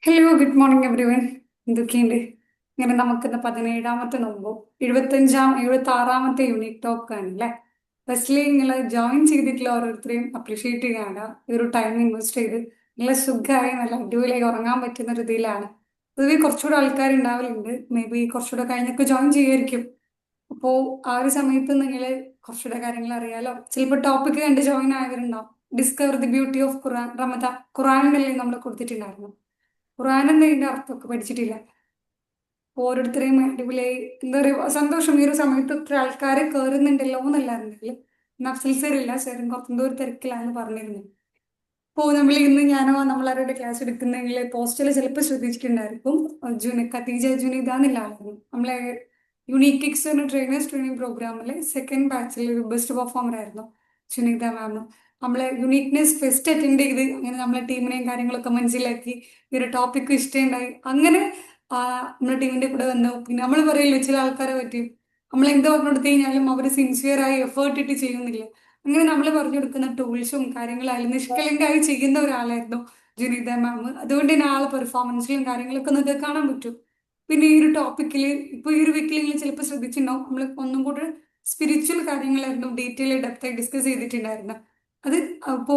Hello good morning every one. എന്തൊക്കെയുണ്ട്? ഇങ്ങനെ നമുക്കിന്ന് 17ാമത്തെ നോമ്പോ 76ാമത്തെ യൂണിറ്റ് ടോക്ക് ആണ് അല്ലേ. ഫസ്റ്റ്ലി നിങ്ങൾ ജോയിൻ ചെയ്തിട്ടുള്ള ഓരോരുത്തരെയും അപ്രീഷിയേറ്റ് ചെയ്യാണ്. ഈ ഒരു ടൈം ഇൻവെസ്റ്റ് ചെയ്ത് നല്ല സുഖമായി നല്ല അടിപൊളിയായി ഉറങ്ങാൻ പറ്റുന്ന രീതിയിലാണ്. പൊതുവെ കുറച്ചുകൂടെ ആൾക്കാർ ഉണ്ടാവലുണ്ട്. മേ ബി കുറച്ചുകൂടെ കഴിഞ്ഞൊക്കെ ജോയിൻ ചെയ്യുമായിരിക്കും. അപ്പോൾ ആ ഒരു സമയത്ത് നിങ്ങൾ കുറച്ചുകൂടെ കാര്യങ്ങൾ അറിയാലോ. ചിലപ്പോൾ ടോപ്പിക്ക് കണ്ട് ജോയിൻ ആയവരുണ്ടാവും. Discover the beauty of Quran, Ramadan ഖുറാനിനല്ലേ നമ്മൾ കൊടുത്തിട്ടുണ്ടായിരുന്നു. ഖുറാൻ എന്നതിന്റെ അർത്ഥമൊക്കെ പഠിച്ചിട്ടില്ല. ഓരോരുത്തരെയും അടിപൊളിയായി എന്താ പറയുക സന്തോഷം. ഈ ഒരു സമയത്ത് ഇത്ര ആൾക്കാർ കയറുന്നുണ്ടല്ലോ എന്നല്ലായിരുന്നെങ്കിൽ നഫ്സൽ സർ ഇല്ല, സറും കുറച്ചെന്തോ ഒരു തിരക്കിലാന്ന് പറഞ്ഞിരുന്നു. ഇപ്പോൾ നമ്മൾ ഇന്ന് ഞാനോ നമ്മളാരുടെ ക്ലാസ് എടുക്കുന്നെങ്കിൽ പോസ്റ്ററിൽ ചിലപ്പോൾ ശ്രദ്ധിച്ചിട്ടുണ്ടായിരിക്കും. ഖദീജ ജുനീദ എന്നുള്ള ആളായിരുന്നു നമ്മളെ യുണീക്ക് കിക്സ് എന്ന ട്രെയിനേഴ്സ് ട്രെയിനിങ് പ്രോഗ്രാമിലെ സെക്കൻഡ് ബാച്ചിൽ ഒരു ബെസ്റ്റ് പെർഫോമർ ആയിരുന്നു സുനീത മാം. നമ്മളെ യുണീക്നെസ് ഫെസ്റ്റ് അറ്റൻഡ് ചെയ്ത് അങ്ങനെ നമ്മളെ ടീമിനെയും കാര്യങ്ങളൊക്കെ മനസ്സിലാക്കി ഈ ഒരു ടോപ്പിക്ക് ഇഷ്ടമുണ്ടായി. അങ്ങനെ നമ്മുടെ ടീമിന്റെ കൂടെ വന്നു. പിന്നെ നമ്മൾ പറയില്ല ചില ആൾക്കാരെ പറ്റി നമ്മൾ എന്ത് പറഞ്ഞു കൊടുത്തു കഴിഞ്ഞാലും അവർ സിൻസിയറായി എഫേർട്ട് ഇട്ട് ചെയ്യുന്നില്ല. അങ്ങനെ നമ്മൾ പറഞ്ഞു കൊടുക്കുന്ന ടൂൾസും കാര്യങ്ങളായാലും നിഷ്കളങ്കായി ചെയ്യുന്ന ഒരാളായിരുന്നു ജുനീദ മാം. അതുകൊണ്ട് തന്നെ ആളെ പെർഫോമൻസിലും കാര്യങ്ങളൊക്കെ നിങ്ങൾക്ക് കാണാൻ പറ്റും. പിന്നെ ഈ ഒരു ടോപ്പിക്കിൽ ഇപ്പൊ ഈ ഒരു വീക്കിൽ നിങ്ങൾ ചിലപ്പോൾ ശ്രദ്ധിച്ചിട്ടുണ്ടാവും, നമ്മൾ ഒന്നും കൂടെ സ്പിരിച്വൽ കാര്യങ്ങളായിരുന്നു ഡീറ്റെയിൽ ഡെപ്തായി ഡിസ്കസ് ചെയ്തിട്ടുണ്ടായിരുന്നു. അത് അപ്പോ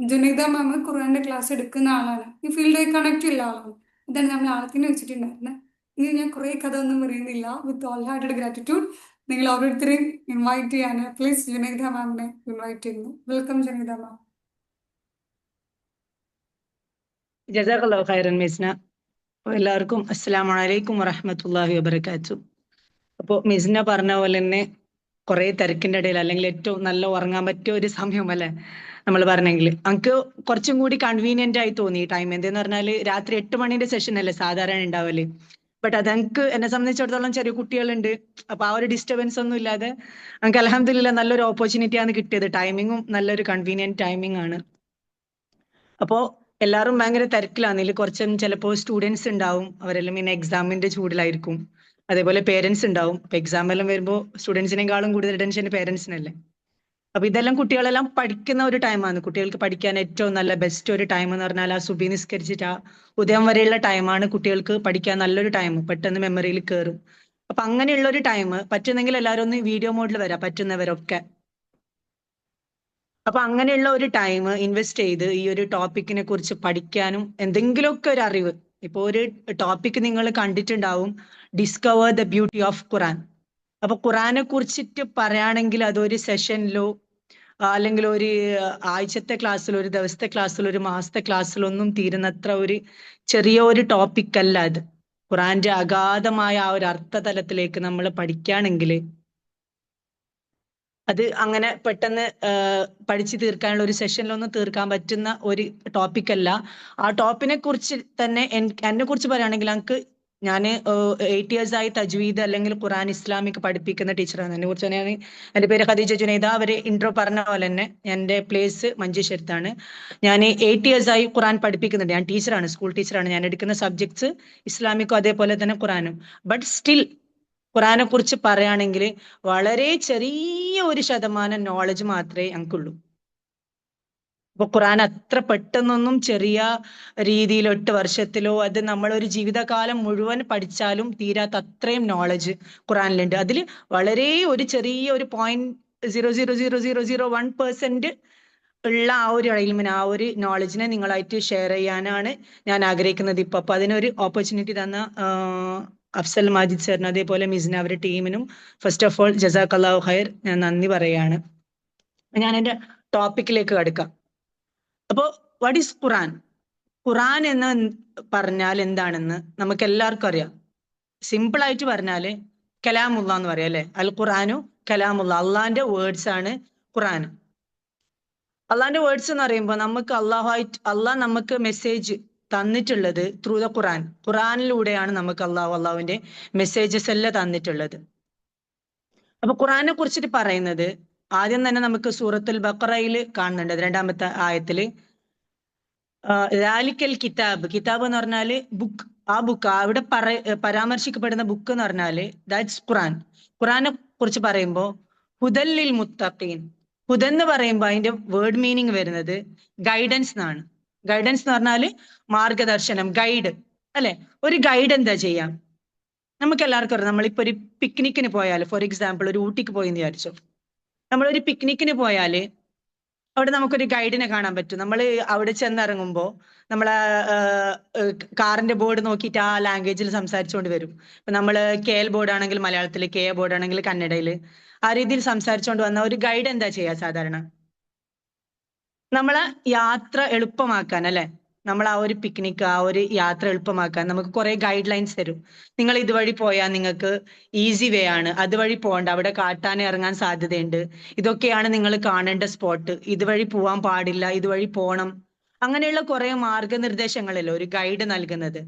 ജുനൈദ മാം ഖുർആന്റെ ക്ലാസ് എടുക്കുന്ന ആളാണ്, ഈ ഫീൽഡായി കണക്ട് ഉള്ള ആളാണ്. ഇതാണ് നമ്മൾ ആളത്തിന് വെച്ചിട്ടുണ്ടായിരുന്നത്. ഇനി ഞാൻ കുറെ കഥ ഒന്നും പറയുന്നില്ല. വിത്ത് ഓൾ ഹാർട്ടഡ് ഗ്രാറ്റിറ്റ്യൂഡ് നിങ്ങൾ ഓരോരുത്തരെയും ഇൻവൈറ്റ് ചെയ്യാൻ പ്ലീസ് ജുനൈദ മാമിനെ ഇൻവൈറ്റ് ചെയ്യുന്നു. വെൽക്കം ജുനൈദ മാം. ജസാഖല്ലാഹു ഖൈറൻ മിസ്ന. എല്ലാവർക്കും അസ്സലാമു അലൈക്കും വറഹ്മത്തുള്ളാഹി വബറകാതുഹു. അപ്പോൾ മിസ്ന പറഞ്ഞ പോലെ തന്നെ കുറെ തിരക്കിന്റെ ഇടയിൽ അല്ലെങ്കിൽ ഏറ്റവും നല്ല ഉറങ്ങാൻ പറ്റിയ ഒരു സമയം അല്ലേ നമ്മൾ പറഞ്ഞെങ്കിൽ എനിക്ക് കുറച്ചും കൂടി കൺവീനിയന്റ് ആയി തോന്നി ഈ ടൈം. എന്തെന്ന് പറഞ്ഞാൽ രാത്രി 8 മണിന്റെ സെഷൻ അല്ലേ സാധാരണ ഉണ്ടാവല്. ബട്ട് അത് എനിക്ക് എന്നെ സംബന്ധിച്ചിടത്തോളം ചെറിയ കുട്ടികളുണ്ട്. അപ്പൊ ആ ഒരു ഡിസ്റ്റർബൻസ് ഒന്നും ഇല്ലാതെ എനിക്ക് അൽഹംദുലില്ലാ നല്ലൊരു ഓപ്പർച്യൂണിറ്റി ആണ് കിട്ടിയത്. ടൈമിങ്ങും നല്ലൊരു കൺവീനിയന്റ് ടൈമിംഗ് ആണ്. അപ്പോ എല്ലാവരും ഭയങ്കര തിരക്കിലാണ്. ഇതിൽ കുറച്ചും ചിലപ്പോൾ സ്റ്റുഡൻസ് ഉണ്ടാവും, അവരെല്ലാം പിന്നെ എക്സാമിന്റെ ചൂടിലായിരിക്കും. അതേപോലെ പേരൻസ് ഉണ്ടാവും. അപ്പൊ എക്സാം എല്ലാം വരുമ്പോൾ സ്റ്റുഡൻസിനേക്കാളും കൂടുതൽ ടെൻഷൻ പേരൻസിനല്ലേ. അപ്പൊ ഇതെല്ലാം കുട്ടികളെല്ലാം പഠിക്കുന്ന ഒരു ടൈമാണ്. കുട്ടികൾക്ക് പഠിക്കാൻ ഏറ്റവും നല്ല ബെസ്റ്റ് ഒരു ടൈം എന്ന് പറഞ്ഞാൽ ആ സുബി നിസ്കരിച്ചിട്ട് ആ ഉദയം വരെയുള്ള ടൈമാണ് കുട്ടികൾക്ക് പഠിക്കാൻ നല്ലൊരു ടൈം, പെട്ടെന്ന് മെമ്മറിയിൽ കയറും. അപ്പൊ അങ്ങനെയുള്ള ഒരു ടൈം പറ്റുന്നെങ്കിൽ എല്ലാവരും ഒന്ന് വീഡിയോ മോഡിൽ വരാം, പറ്റുന്നവരൊക്കെ. അപ്പൊ അങ്ങനെയുള്ള ഒരു ടൈം ഇൻവെസ്റ്റ് ചെയ്ത് ഈ ഒരു ടോപ്പിക്കിനെ കുറിച്ച് പഠിക്കാനും എന്തെങ്കിലുമൊക്കെ ഒരു അറിവ്. ഇപ്പൊ ഒരു ടോപ്പിക് നിങ്ങൾ കണ്ടിട്ടുണ്ടാവും, ഡിസ്കവർ ദ ബ്യൂട്ടി ഓഫ് ഖുറാൻ. അപ്പൊ ഖുറാനെ കുറിച്ചിട്ട് പറയുകയാണെങ്കിൽ അതൊരു സെഷനിലോ അല്ലെങ്കിൽ ഒരു ആഴ്ചത്തെ ക്ലാസ്സിലോ ഒരു ദിവസത്തെ ക്ലാസ്സിലോ ഒരു മാസത്തെ ക്ലാസ്സിലോ ഒന്നും തീരുന്നത്ര ഒരു ചെറിയ ഒരു ടോപ്പിക് അല്ല അത്. ഖുറാന്റെ അഗാധമായ ആ ഒരു അർത്ഥതലത്തിലേക്ക് നമ്മൾ പഠിക്കുകയാണെങ്കിൽ അത് അങ്ങനെ പെട്ടെന്ന് പഠിച്ചു തീർക്കാനുള്ള ഒരു സെഷനിലൊന്നും തീർക്കാൻ പറ്റുന്ന ഒരു ടോപ്പിക് അല്ല. ആ ടോപ്പിനെ കുറിച്ച് തന്നെ എന്നെ കുറിച്ച് പറയുകയാണെങ്കിൽ എനിക്ക് ഞാൻ 8 ഇയേഴ്സ് ആയി തജ്വീദ് അല്ലെങ്കിൽ ഖുറാൻ ഇസ്ലാമിക് പഠിപ്പിക്കുന്ന ടീച്ചറാണ്. എന്നെ കുറിച്ച് ഞാൻ എൻ്റെ പേര് ഖദീജ ജുനൈദ. അവര് ഇൻട്രോ പറഞ്ഞ പോലെ തന്നെ എൻ്റെ പ്ലേസ് മഞ്ചേശ്വരത്താണ്. ഞാൻ 8 ഇയേഴ്സ് ആയി ഖുറാൻ പഠിപ്പിക്കുന്നുണ്ട്. ഞാൻ ടീച്ചറാണ്, സ്കൂൾ ടീച്ചറാണ്. ഞാൻ എടുക്കുന്ന സബ്ജക്ട്സ് ഇസ്ലാമിക്കും അതേപോലെ തന്നെ ഖുറാനും. ബട്ട് സ്റ്റിൽ ഖുറാനെ കുറിച്ച് പറയുകയാണെങ്കിൽ വളരെ ചെറിയ ഒരു ശതമാനം നോളജ് മാത്രമേ ഞങ്ങൾക്കുള്ളൂ. അപ്പൊ ഖുറാൻ അത്ര പെട്ടെന്നൊന്നും ചെറിയ രീതിയിൽ 8 വർഷത്തിലോ അത് നമ്മളൊരു ജീവിതകാലം മുഴുവൻ പഠിച്ചാലും തീരാത്ത അത്രയും നോളജ് ഖുറാനിലുണ്ട്. അതിൽ വളരെ ഒരു ചെറിയ ഒരു 0.00001% ഉള്ള ആ ഒരു ഇൽമിനെ, ആ ഒരു നോളജിനെ നിങ്ങളായിട്ട് ഷെയർ ചെയ്യാനാണ് ഞാൻ ആഗ്രഹിക്കുന്നത് ഇപ്പൊ. അപ്പൊ അതിനൊരു ഓപ്പർച്യൂണിറ്റി തന്ന അഫ്സൽ മാജിദ് സാറിന് അതേപോലെ മിസ്ന അവരുടെ ടീമിനും ഫസ്റ്റ് ഓഫ് ഓൾ ജസാഖല്ലാഹു ഖൈർ, ഞാൻ നന്ദി പറയാണ്. ഞാൻ എൻ്റെ ടോപ്പിക്കിലേക്ക് കടക്കാം. അപ്പോ വാട്ട് ഈസ് ഖുറാൻ? ഖുറാൻ എന്ന് പറഞ്ഞാൽ എന്താണെന്ന് നമുക്ക് എല്ലാവർക്കും അറിയാം. സിമ്പിൾ ആയിട്ട് പറഞ്ഞാല് കലാമുള്ള എന്ന് പറയാം അല്ലെ. അൽ ഖുറാനു കലാമുള്ള, അള്ളാന്റെ വേർഡ്സ് ആണ് ഖുറാൻ. അള്ളാന്റെ വേർഡ്സ് എന്ന് പറയുമ്പോൾ നമുക്ക് അള്ളാഹ് നമുക്ക് മെസ്സേജ് തന്നിട്ടുള്ളത് ത്രൂ ദ ഖുറാൻ. ഖുറാനിലൂടെയാണ് നമുക്ക് അള്ളാഹുവിന്റെ മെസ്സേജസ് എല്ലാം തന്നിട്ടുള്ളത്. അപ്പൊ ഖുറാനെ കുറിച്ചിട്ട് പറയുന്നത് ആദ്യം തന്നെ നമുക്ക് സൂറത്തുൽ ബഖറയിൽ കാണുന്നുണ്ട്, 2-ാമത്തെ ആയത്തില് ലാലിക്കൽ കിതാബ്. കിതാബ് എന്ന് പറഞ്ഞാല് ബുക്ക്. ആ ബുക്ക് അവിടെ പരാമർശിക്കപ്പെടുന്ന ബുക്ക് എന്ന് പറഞ്ഞാല് ദാറ്റ്സ് ഖുറാൻ. ഖുറാനെ കുറിച്ച് പറയുമ്പോൾ ഹുദല്ലിൽ മുത്തഖീൻ. ഹുദൻ എന്ന് പറയുമ്പോൾ അതിന്റെ വേർഡ് മീനിങ് വരുന്നത് ഗൈഡൻസ് എന്നാണ്. ഗൈഡൻസ് എന്ന് പറഞ്ഞാല് മാർഗദർശനം, ഗൈഡ് അല്ലെ. ഒരു ഗൈഡ് എന്താ ചെയ്യാം? നമുക്ക് എല്ലാവർക്കും അറിയാം, നമ്മളിപ്പോ ഒരു പിക്നിക്കിന് പോയാൽ, ഫോർ എക്സാമ്പിൾ ഒരു ഊട്ടിക്ക് പോയി എന്ന് വിചാരിച്ചു. നമ്മളൊരു പിക്നിക്കിന് പോയാല് അവിടെ നമുക്കൊരു ഗൈഡിനെ കാണാൻ പറ്റും. നമ്മൾ അവിടെ ചെന്നിറങ്ങുമ്പോൾ നമ്മളെ കാറിന്റെ ബോർഡ് നോക്കിയിട്ട് ആ ലാംഗ്വേജിൽ സംസാരിച്ചുകൊണ്ട് വരും. ഇപ്പൊ നമ്മൾ KL ബോർഡ് ആണെങ്കിൽ മലയാളത്തിൽ, KA ബോർഡ് ആണെങ്കിൽ കന്നഡയിൽ, ആ രീതിയിൽ സംസാരിച്ചുകൊണ്ട് വന്ന ഒരു ഗൈഡ് എന്താ ചെയ്യുക സാധാരണ? നമ്മളെ യാത്ര എളുപ്പമാക്കാൻ അല്ലെ, നമ്മൾ ആ ഒരു പിക്നിക്, ആ ഒരു യാത്ര എളുപ്പമാക്കാൻ നമുക്ക് കുറെ ഗൈഡ് ലൈൻസ് തരും. നിങ്ങൾ ഇതുവഴി പോയാൽ നിങ്ങൾക്ക് ഈസി വേ ആണ്, അതുവഴി പോകണ്ട, അവിടെ കാട്ടാന ഇറങ്ങാൻ സാധ്യതയുണ്ട്, ഇതൊക്കെയാണ് നിങ്ങൾ കാണേണ്ട സ്പോട്ട്, ഇതുവഴി പോവാൻ പാടില്ല, ഇതുവഴി പോണം. അങ്ങനെയുള്ള കുറെ മാർഗനിർദ്ദേശങ്ങളല്ലേ ഒരു ഗൈഡ് നൽകുന്നത്.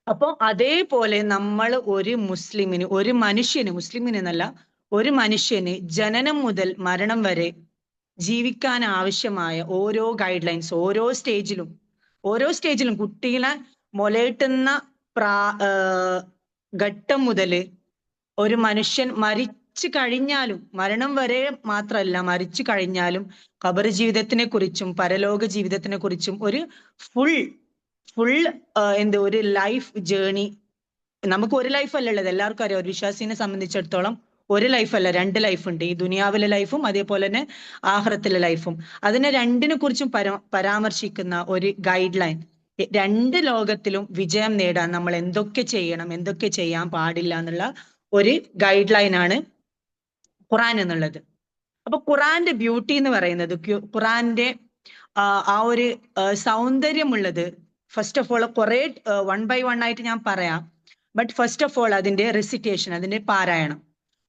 അപ്പൊ അതേപോലെ നമ്മൾ ഒരു മുസ്ലിമിന്, ഒരു മനുഷ്യന്, മുസ്ലിമിന് എന്നല്ല, ഒരു മനുഷ്യന് ജനനം മുതൽ മരണം വരെ ജീവിക്കാൻ ആവശ്യമായ ഓരോ ഗൈഡ് ലൈൻസ് ഓരോ സ്റ്റേജിലും കുട്ടികളെ മുലയിട്ടുന്ന ഘട്ടം മുതൽ ഒരു മനുഷ്യൻ മരിച്ചു കഴിഞ്ഞാലും, മരണം വരെ മാത്രമല്ല, മരിച്ചു കഴിഞ്ഞാലും ഖബർ ജീവിതത്തിനെ കുറിച്ചും പരലോക ജീവിതത്തിനെ കുറിച്ചും ഒരു ഫുൾ ഒരു ലൈഫ് ജേണി. നമുക്ക് ഒരു ലൈഫ് അല്ല ഉള്ളത്, എല്ലാവർക്കും അറിയാം. ഒരു വിശ്വാസിനെ സംബന്ധിച്ചിടത്തോളം ഒരു ലൈഫല്ല, 2 ലൈഫ് ഉണ്ട്. ഈ ദുനിയാവിലെ ലൈഫും അതേപോലെ തന്നെ ആഖിറത്തിലെ ലൈഫും. അതിനെ രണ്ടിനെ കുറിച്ചും പരാമർശിക്കുന്ന ഒരു ഗൈഡ് ലൈൻ. 2 ലോകത്തിലും വിജയം നേടാൻ നമ്മൾ എന്തൊക്കെ ചെയ്യണം, എന്തൊക്കെ ചെയ്യാൻ പാടില്ല എന്നുള്ള ഒരു ഗൈഡ് ലൈൻ ആണ് ഖുറാൻ എന്നുള്ളത്. അപ്പൊ ഖുറാന്റെ ബ്യൂട്ടി എന്ന് പറയുന്നത്, ഖുറാന്റെ ആ ഒരു സൗന്ദര്യമുള്ളത്, ഫസ്റ്റ് ഓഫ് ഓൾ കുറെ 1 by 1 ആയിട്ട് ഞാൻ പറയാം. ബട്ട് ഫസ്റ്റ് ഓഫ് ഓൾ അതിന്റെ റെസിറ്റേഷൻ, അതിന്റെ പാരായണം.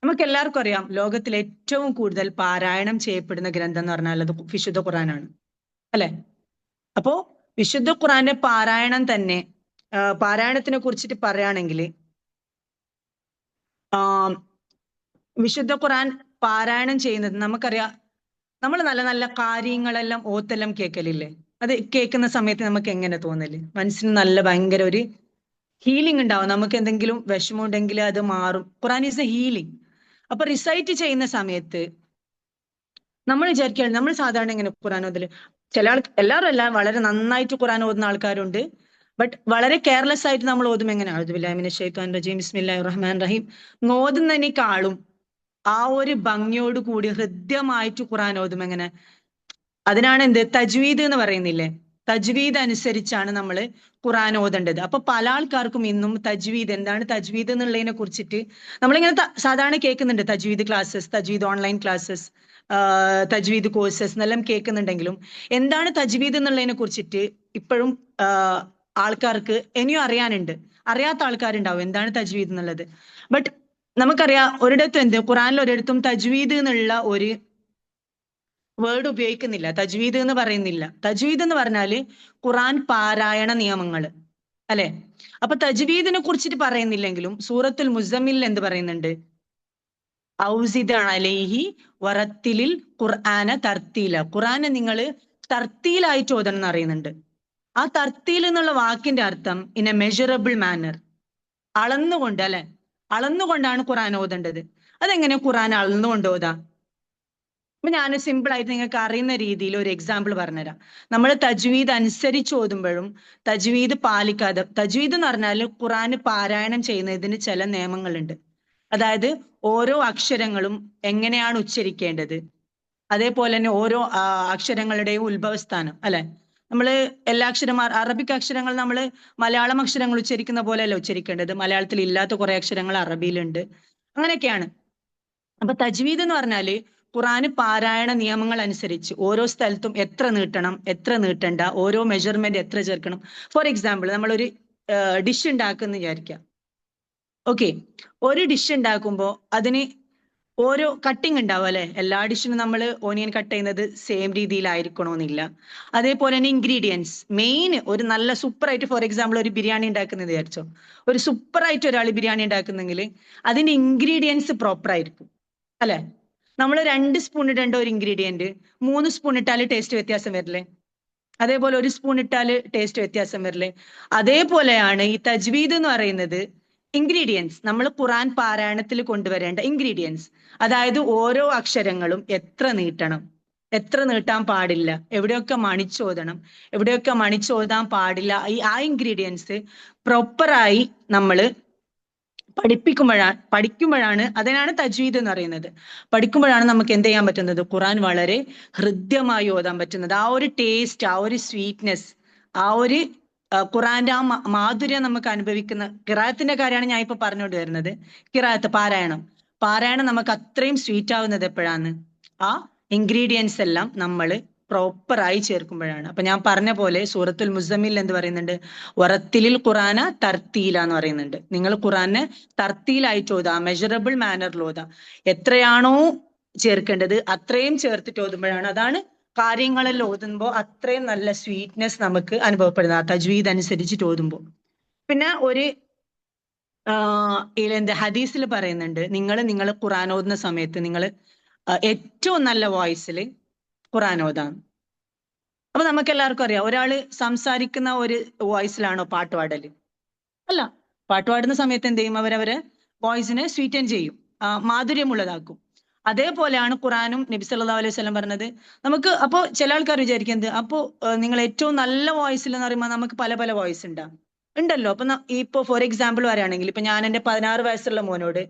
നമുക്ക് എല്ലാവർക്കും അറിയാം, ലോകത്തിൽ ഏറ്റവും കൂടുതൽ പാരായണം ചെയ്യപ്പെടുന്ന ഗ്രന്ഥം എന്ന് പറഞ്ഞാൽ അത് വിശുദ്ധ ഖുറാനാണ് അല്ലെ. അപ്പോ വിശുദ്ധ ഖുറാന്റെ പാരായണം തന്നെ, പാരായണത്തിനെ കുറിച്ചിട്ട് പറയുകയാണെങ്കിൽ, വിശുദ്ധ ഖുറാൻ പാരായണം ചെയ്യുന്നത് നമുക്കറിയാം, നമ്മൾ നല്ല നല്ല കാര്യങ്ങളെല്ലാം ഓത്തെല്ലാം കേൾക്കലില്ലേ? അത് കേൾക്കുന്ന സമയത്ത് നമുക്ക് എങ്ങനെ തോന്നല്? മനസ്സിന് നല്ല ഭയങ്കര ഒരു ഹീലിംഗ് ഉണ്ടാവും. നമുക്ക് എന്തെങ്കിലും വിഷമമുണ്ടെങ്കിൽ അത് മാറും. ഖുറാൻ ഈസ് എ ഹീലിംഗ്. അപ്പൊ റിസൈറ്റ് ചെയ്യുന്ന സമയത്ത് നമ്മൾ വിചാരിക്കുകയാണ്, നമ്മൾ സാധാരണ ഇങ്ങനെ ഖുറാൻ ഓതല്, ചില എല്ലാവരും അല്ല, വളരെ നന്നായിട്ട് ഖുറാൻ ഓതുന്ന ആൾക്കാരുണ്ട്. ബട്ട് വളരെ കെയർലെസ് ആയിട്ട് നമ്മൾ ഓതും. എങ്ങനെ? അഊദു ബില്ലാഹി മിനശ് ശൈത്വാനിർ റജീം ബിസ്മില്ലാഹിർ റഹ്മാനിർ റഹീം ഓതുന്നതിനേക്കാളും ആ ഒരു ഭംഗിയോട് കൂടി ഹൃദ്യമായിട്ട് ഖുറാൻ ഓതും. എങ്ങനെ? അതിനാണ് എന്ത് തജ്വീദ് എന്ന് പറയുന്നില്ലേ? തജ്വീദ് അനുസരിച്ചാണ് നമ്മൾ ഖുറാൻ ഓതേണ്ടത്. അപ്പൊ പല ആൾക്കാർക്കും ഇന്നും തജ്വീദ്, എന്താണ് തജ്വീദ് എന്നുള്ളതിനെ കുറിച്ചിട്ട് നമ്മളിങ്ങനെ സാധാരണ കേൾക്കുന്നുണ്ട്. തജ്വീദ് ക്ലാസ്സസ്, തജ്വീദ് ഓൺലൈൻ ക്ലാസ്സസ്, തജ്വീദ് കോഴ്സസ് എന്നെല്ലാം കേൾക്കുന്നുണ്ടെങ്കിലും എന്താണ് തജ്വീദ് എന്നുള്ളതിനെ കുറിച്ചിട്ട് ഇപ്പോഴും ആൾക്കാർക്ക് ഇനിയും അറിയാനുണ്ട്. അറിയാത്ത ആൾക്കാരുണ്ടാവും എന്താണ് തജ്വീദ് എന്നുള്ളത്. ബട്ട് നമുക്കറിയാം, ഒരിടത്തും ഖുറാനിൽ ഒരിടത്തും തജ്വീദ് എന്നുള്ള ഒരു വേർഡ് ഉപയോഗിക്കുന്നില്ല, തജ്വീദ് എന്ന് പറയുന്നില്ല. തജ്വീദ് എന്ന് പറഞ്ഞാല് ഖുറാൻ പാരായണ നിയമങ്ങൾ അല്ലെ. അപ്പൊ തജ്വീദിനെ കുറിച്ചിട്ട് പറയുന്നില്ലെങ്കിലും സൂറത്തുൽ മുസമ്മിൽ എന്ത് പറയുന്നുണ്ട്? ഔസിദ് അലൈഹി വറത്തിലിൽ ഖുർആന തർത്തീല, ഖുറാനെ നിങ്ങൾ തർത്തീലായിട്ട് ഓതണം എന്ന് അറിയുന്നുണ്ട്. ആ തർത്തീൽ എന്നുള്ള വാക്കിന്റെ അർത്ഥം ഇൻ എ മെഷറബിൾ മാനർ, അളന്നുകൊണ്ട് അല്ലെ, അളന്നുകൊണ്ടാണ് ഖുറാൻ ഓതേണ്ടത്. അതെങ്ങനെ ഖുറാൻ അളന്നുകൊണ്ട് ഓതാം? അപ്പൊ ഞാൻ സിമ്പിൾ ആയിട്ട് നിങ്ങൾക്ക് അറിയുന്ന രീതിയിൽ ഒരു എക്സാമ്പിൾ പറഞ്ഞുതരാം. നമ്മൾ തജ്വീദ് അനുസരിച്ച് ഓതുമ്പോഴും തജ്വീദ് പാലിക്കാതെ, തജ്വീദ് എന്ന് പറഞ്ഞാൽ ഖുറാന് പാരായണം ചെയ്യുന്നതിന് ചില നിയമങ്ങളുണ്ട്. അതായത് ഓരോ അക്ഷരങ്ങളും എങ്ങനെയാണ് ഉച്ചരിക്കേണ്ടത്, അതേപോലെ തന്നെ ഓരോ അക്ഷരങ്ങളുടെയും ഉത്ഭവസ്ഥാനം അല്ലെ. നമ്മൾ എല്ലാ അറബിക് അക്ഷരങ്ങൾ നമ്മൾ മലയാളം അക്ഷരങ്ങൾ ഉച്ചരിക്കുന്ന പോലെയല്ല ഉച്ചരിക്കേണ്ടത്. മലയാളത്തിൽ ഇല്ലാത്ത കുറെ അക്ഷരങ്ങൾ അറബിയിലുണ്ട്. അങ്ങനെയൊക്കെയാണ്. അപ്പൊ തജ്വീദ് എന്ന് പറഞ്ഞാല് ഖുറാന് പാരായണ നിയമങ്ങൾ അനുസരിച്ച് ഓരോ സ്ഥലത്തും എത്ര നീട്ടണം, എത്ര നീട്ടണ്ട, ഓരോ മെഷർമെന്റ് എത്ര ചേർക്കണം. ഫോർ എക്സാമ്പിൾ, നമ്മളൊരു ഡിഷ് ഉണ്ടാക്കുന്ന വിചാരിക്കാം. ഓക്കെ, ഒരു ഡിഷ് ഉണ്ടാക്കുമ്പോൾ അതിന് ഓരോ കട്ടിങ് ഉണ്ടാവും അല്ലെ. എല്ലാ ഡിഷിനും നമ്മൾ ഓനിയൻ കട്ട് ചെയ്യുന്നത് സെയിം രീതിയിലായിരിക്കണമെന്നില്ല. അതേപോലെ തന്നെ ഇൻഗ്രീഡിയൻസ് മെയിൻ, ഒരു നല്ല സൂപ്പറായിട്ട്, ഫോർ എക്സാമ്പിൾ ഒരു ബിരിയാണി ഉണ്ടാക്കുന്നത് വിചാരിച്ചോ, ഒരു സൂപ്പറായിട്ട് ഒരാൾ ബിരിയാണി ഉണ്ടാക്കുന്നെങ്കിൽ അതിന്റെ ഇൻഗ്രീഡിയൻസ് പ്രോപ്പർ ആയിരിക്കും അല്ലെ. നമ്മൾ 2 സ്പൂൺ ഇടേണ്ട ഒരു ഇൻഗ്രീഡിയന്റ് 3 സ്പൂൺ ഇട്ടാൽ ടേസ്റ്റ് വ്യത്യാസം വരില്ലേ? അതേപോലെ 1 സ്പൂൺ ഇട്ടാൽ ടേസ്റ്റ് വ്യത്യാസം വരില്ലേ? അതേപോലെയാണ് ഈ തജ്വീദ് എന്ന് പറയുന്നത്. ഇൻഗ്രീഡിയൻസ്, നമ്മൾ ഖുറാൻ പാരായണത്തിൽ കൊണ്ടുവരേണ്ട ഇൻഗ്രീഡിയൻസ്, അതായത് ഓരോ അക്ഷരങ്ങളും എത്ര നീട്ടണം, എത്ര നീട്ടാൻ പാടില്ല, എവിടെയൊക്കെ മണിച്ചോദണം, എവിടെയൊക്കെ മണിച്ചോതാൻ പാടില്ല, ആ ഇൻഗ്രീഡിയൻസ് പ്രോപ്പറായി നമ്മൾ പഠിക്കുമ്പോഴാണ് അതിനാണ് തജ്വീദ് എന്ന് പറയുന്നത്. പഠിക്കുമ്പോഴാണ് നമുക്ക് എന്ത് ചെയ്യാൻ പറ്റുന്നത്, ഖുറാൻ വളരെ ഹൃദ്യമായി ഓതാൻ പറ്റുന്നത്. ആ ഒരു ടേസ്റ്റ്, ആ ഒരു സ്വീറ്റ്നെസ്, ആ ഒരു ഖുറാന്റെ ആ മാധുര്യം നമുക്ക് അനുഭവിക്കുന്ന ഖിറാഅത്തിന്റെ കാര്യമാണ് ഞാൻ ഇപ്പൊ പറഞ്ഞുകൊണ്ട് വരുന്നത്. ഖിറാഅത്ത്, പാരായണം നമുക്ക് അത്രയും സ്വീറ്റ് ആവുന്നത് എപ്പോഴാണ്, ആ ഇൻഗ്രീഡിയൻസ് എല്ലാം നമ്മൾ പ്രോപ്പറായി ചേർക്കുമ്പോഴാണ്. അപ്പൊ ഞാൻ പറഞ്ഞ പോലെ സൂറത്തുൽ മുസമ്മിൽ എന്ത് പറയുന്നുണ്ട്, വറത്തിലിൽ ഖുറാന തർത്തീല എന്ന് പറയുന്നുണ്ട്. നിങ്ങൾ ഖുറാനെ തർത്തീലായിട്ട് ഓതാ, മെഷറബിൾ മാനറിൽ ഓതാ. എത്രയാണോ ചേർക്കേണ്ടത് അത്രയും ചേർത്തിട്ട് ഓതുമ്പോഴാണ്, അതാണ് കാര്യങ്ങളെല്ലാം ഓതുമ്പോൾ അത്രയും നല്ല സ്വീറ്റ്നെസ് നമുക്ക് അനുഭവപ്പെടുന്നത്, ആ തജ്വീദ് അനുസരിച്ചിട്ട് ഓതുമ്പോൾ. പിന്നെ ഒരു എന്താ ഹദീസിൽ പറയുന്നുണ്ട്, നിങ്ങൾ ഖുറാൻ ഓതുന്ന സമയത്ത് നിങ്ങൾ ഏറ്റവും നല്ല വോയിസിൽ ഖുറാൻ ഓതാം. അപ്പൊ നമുക്ക് എല്ലാവർക്കും അറിയാം, ഒരാള് സംസാരിക്കുന്ന ഒരു വോയിസിലാണോ പാട്ട് പാടല്? അല്ല. പാട്ട് പാടുന്ന സമയത്ത് എന്ത് ചെയ്യും, അവരവരെ വോയിസിനെ സ്വീറ്റൻ ചെയ്യും, മാധുര്യമുള്ളതാക്കും. അതേപോലെയാണ് ഖുറാനും നബി സല്ലല്ലാഹു അലൈഹി വസല്ലം പറഞ്ഞത്. നമുക്ക് അപ്പോ ചില ആൾക്കാർ വിചാരിക്കുന്നത്, അപ്പോ നിങ്ങൾ ഏറ്റവും നല്ല വോയിസിൽ എന്ന് പറയുമ്പോൾ നമുക്ക് പല പല വോയിസ് ഉണ്ടല്ലോ. അപ്പൊ ഇപ്പൊ ഫോർ എക്സാമ്പിൾ പറയുകയാണെങ്കിൽ, ഇപ്പൊ ഞാൻ എന്റെ 16 വയസ്സുള്ള മോനോട്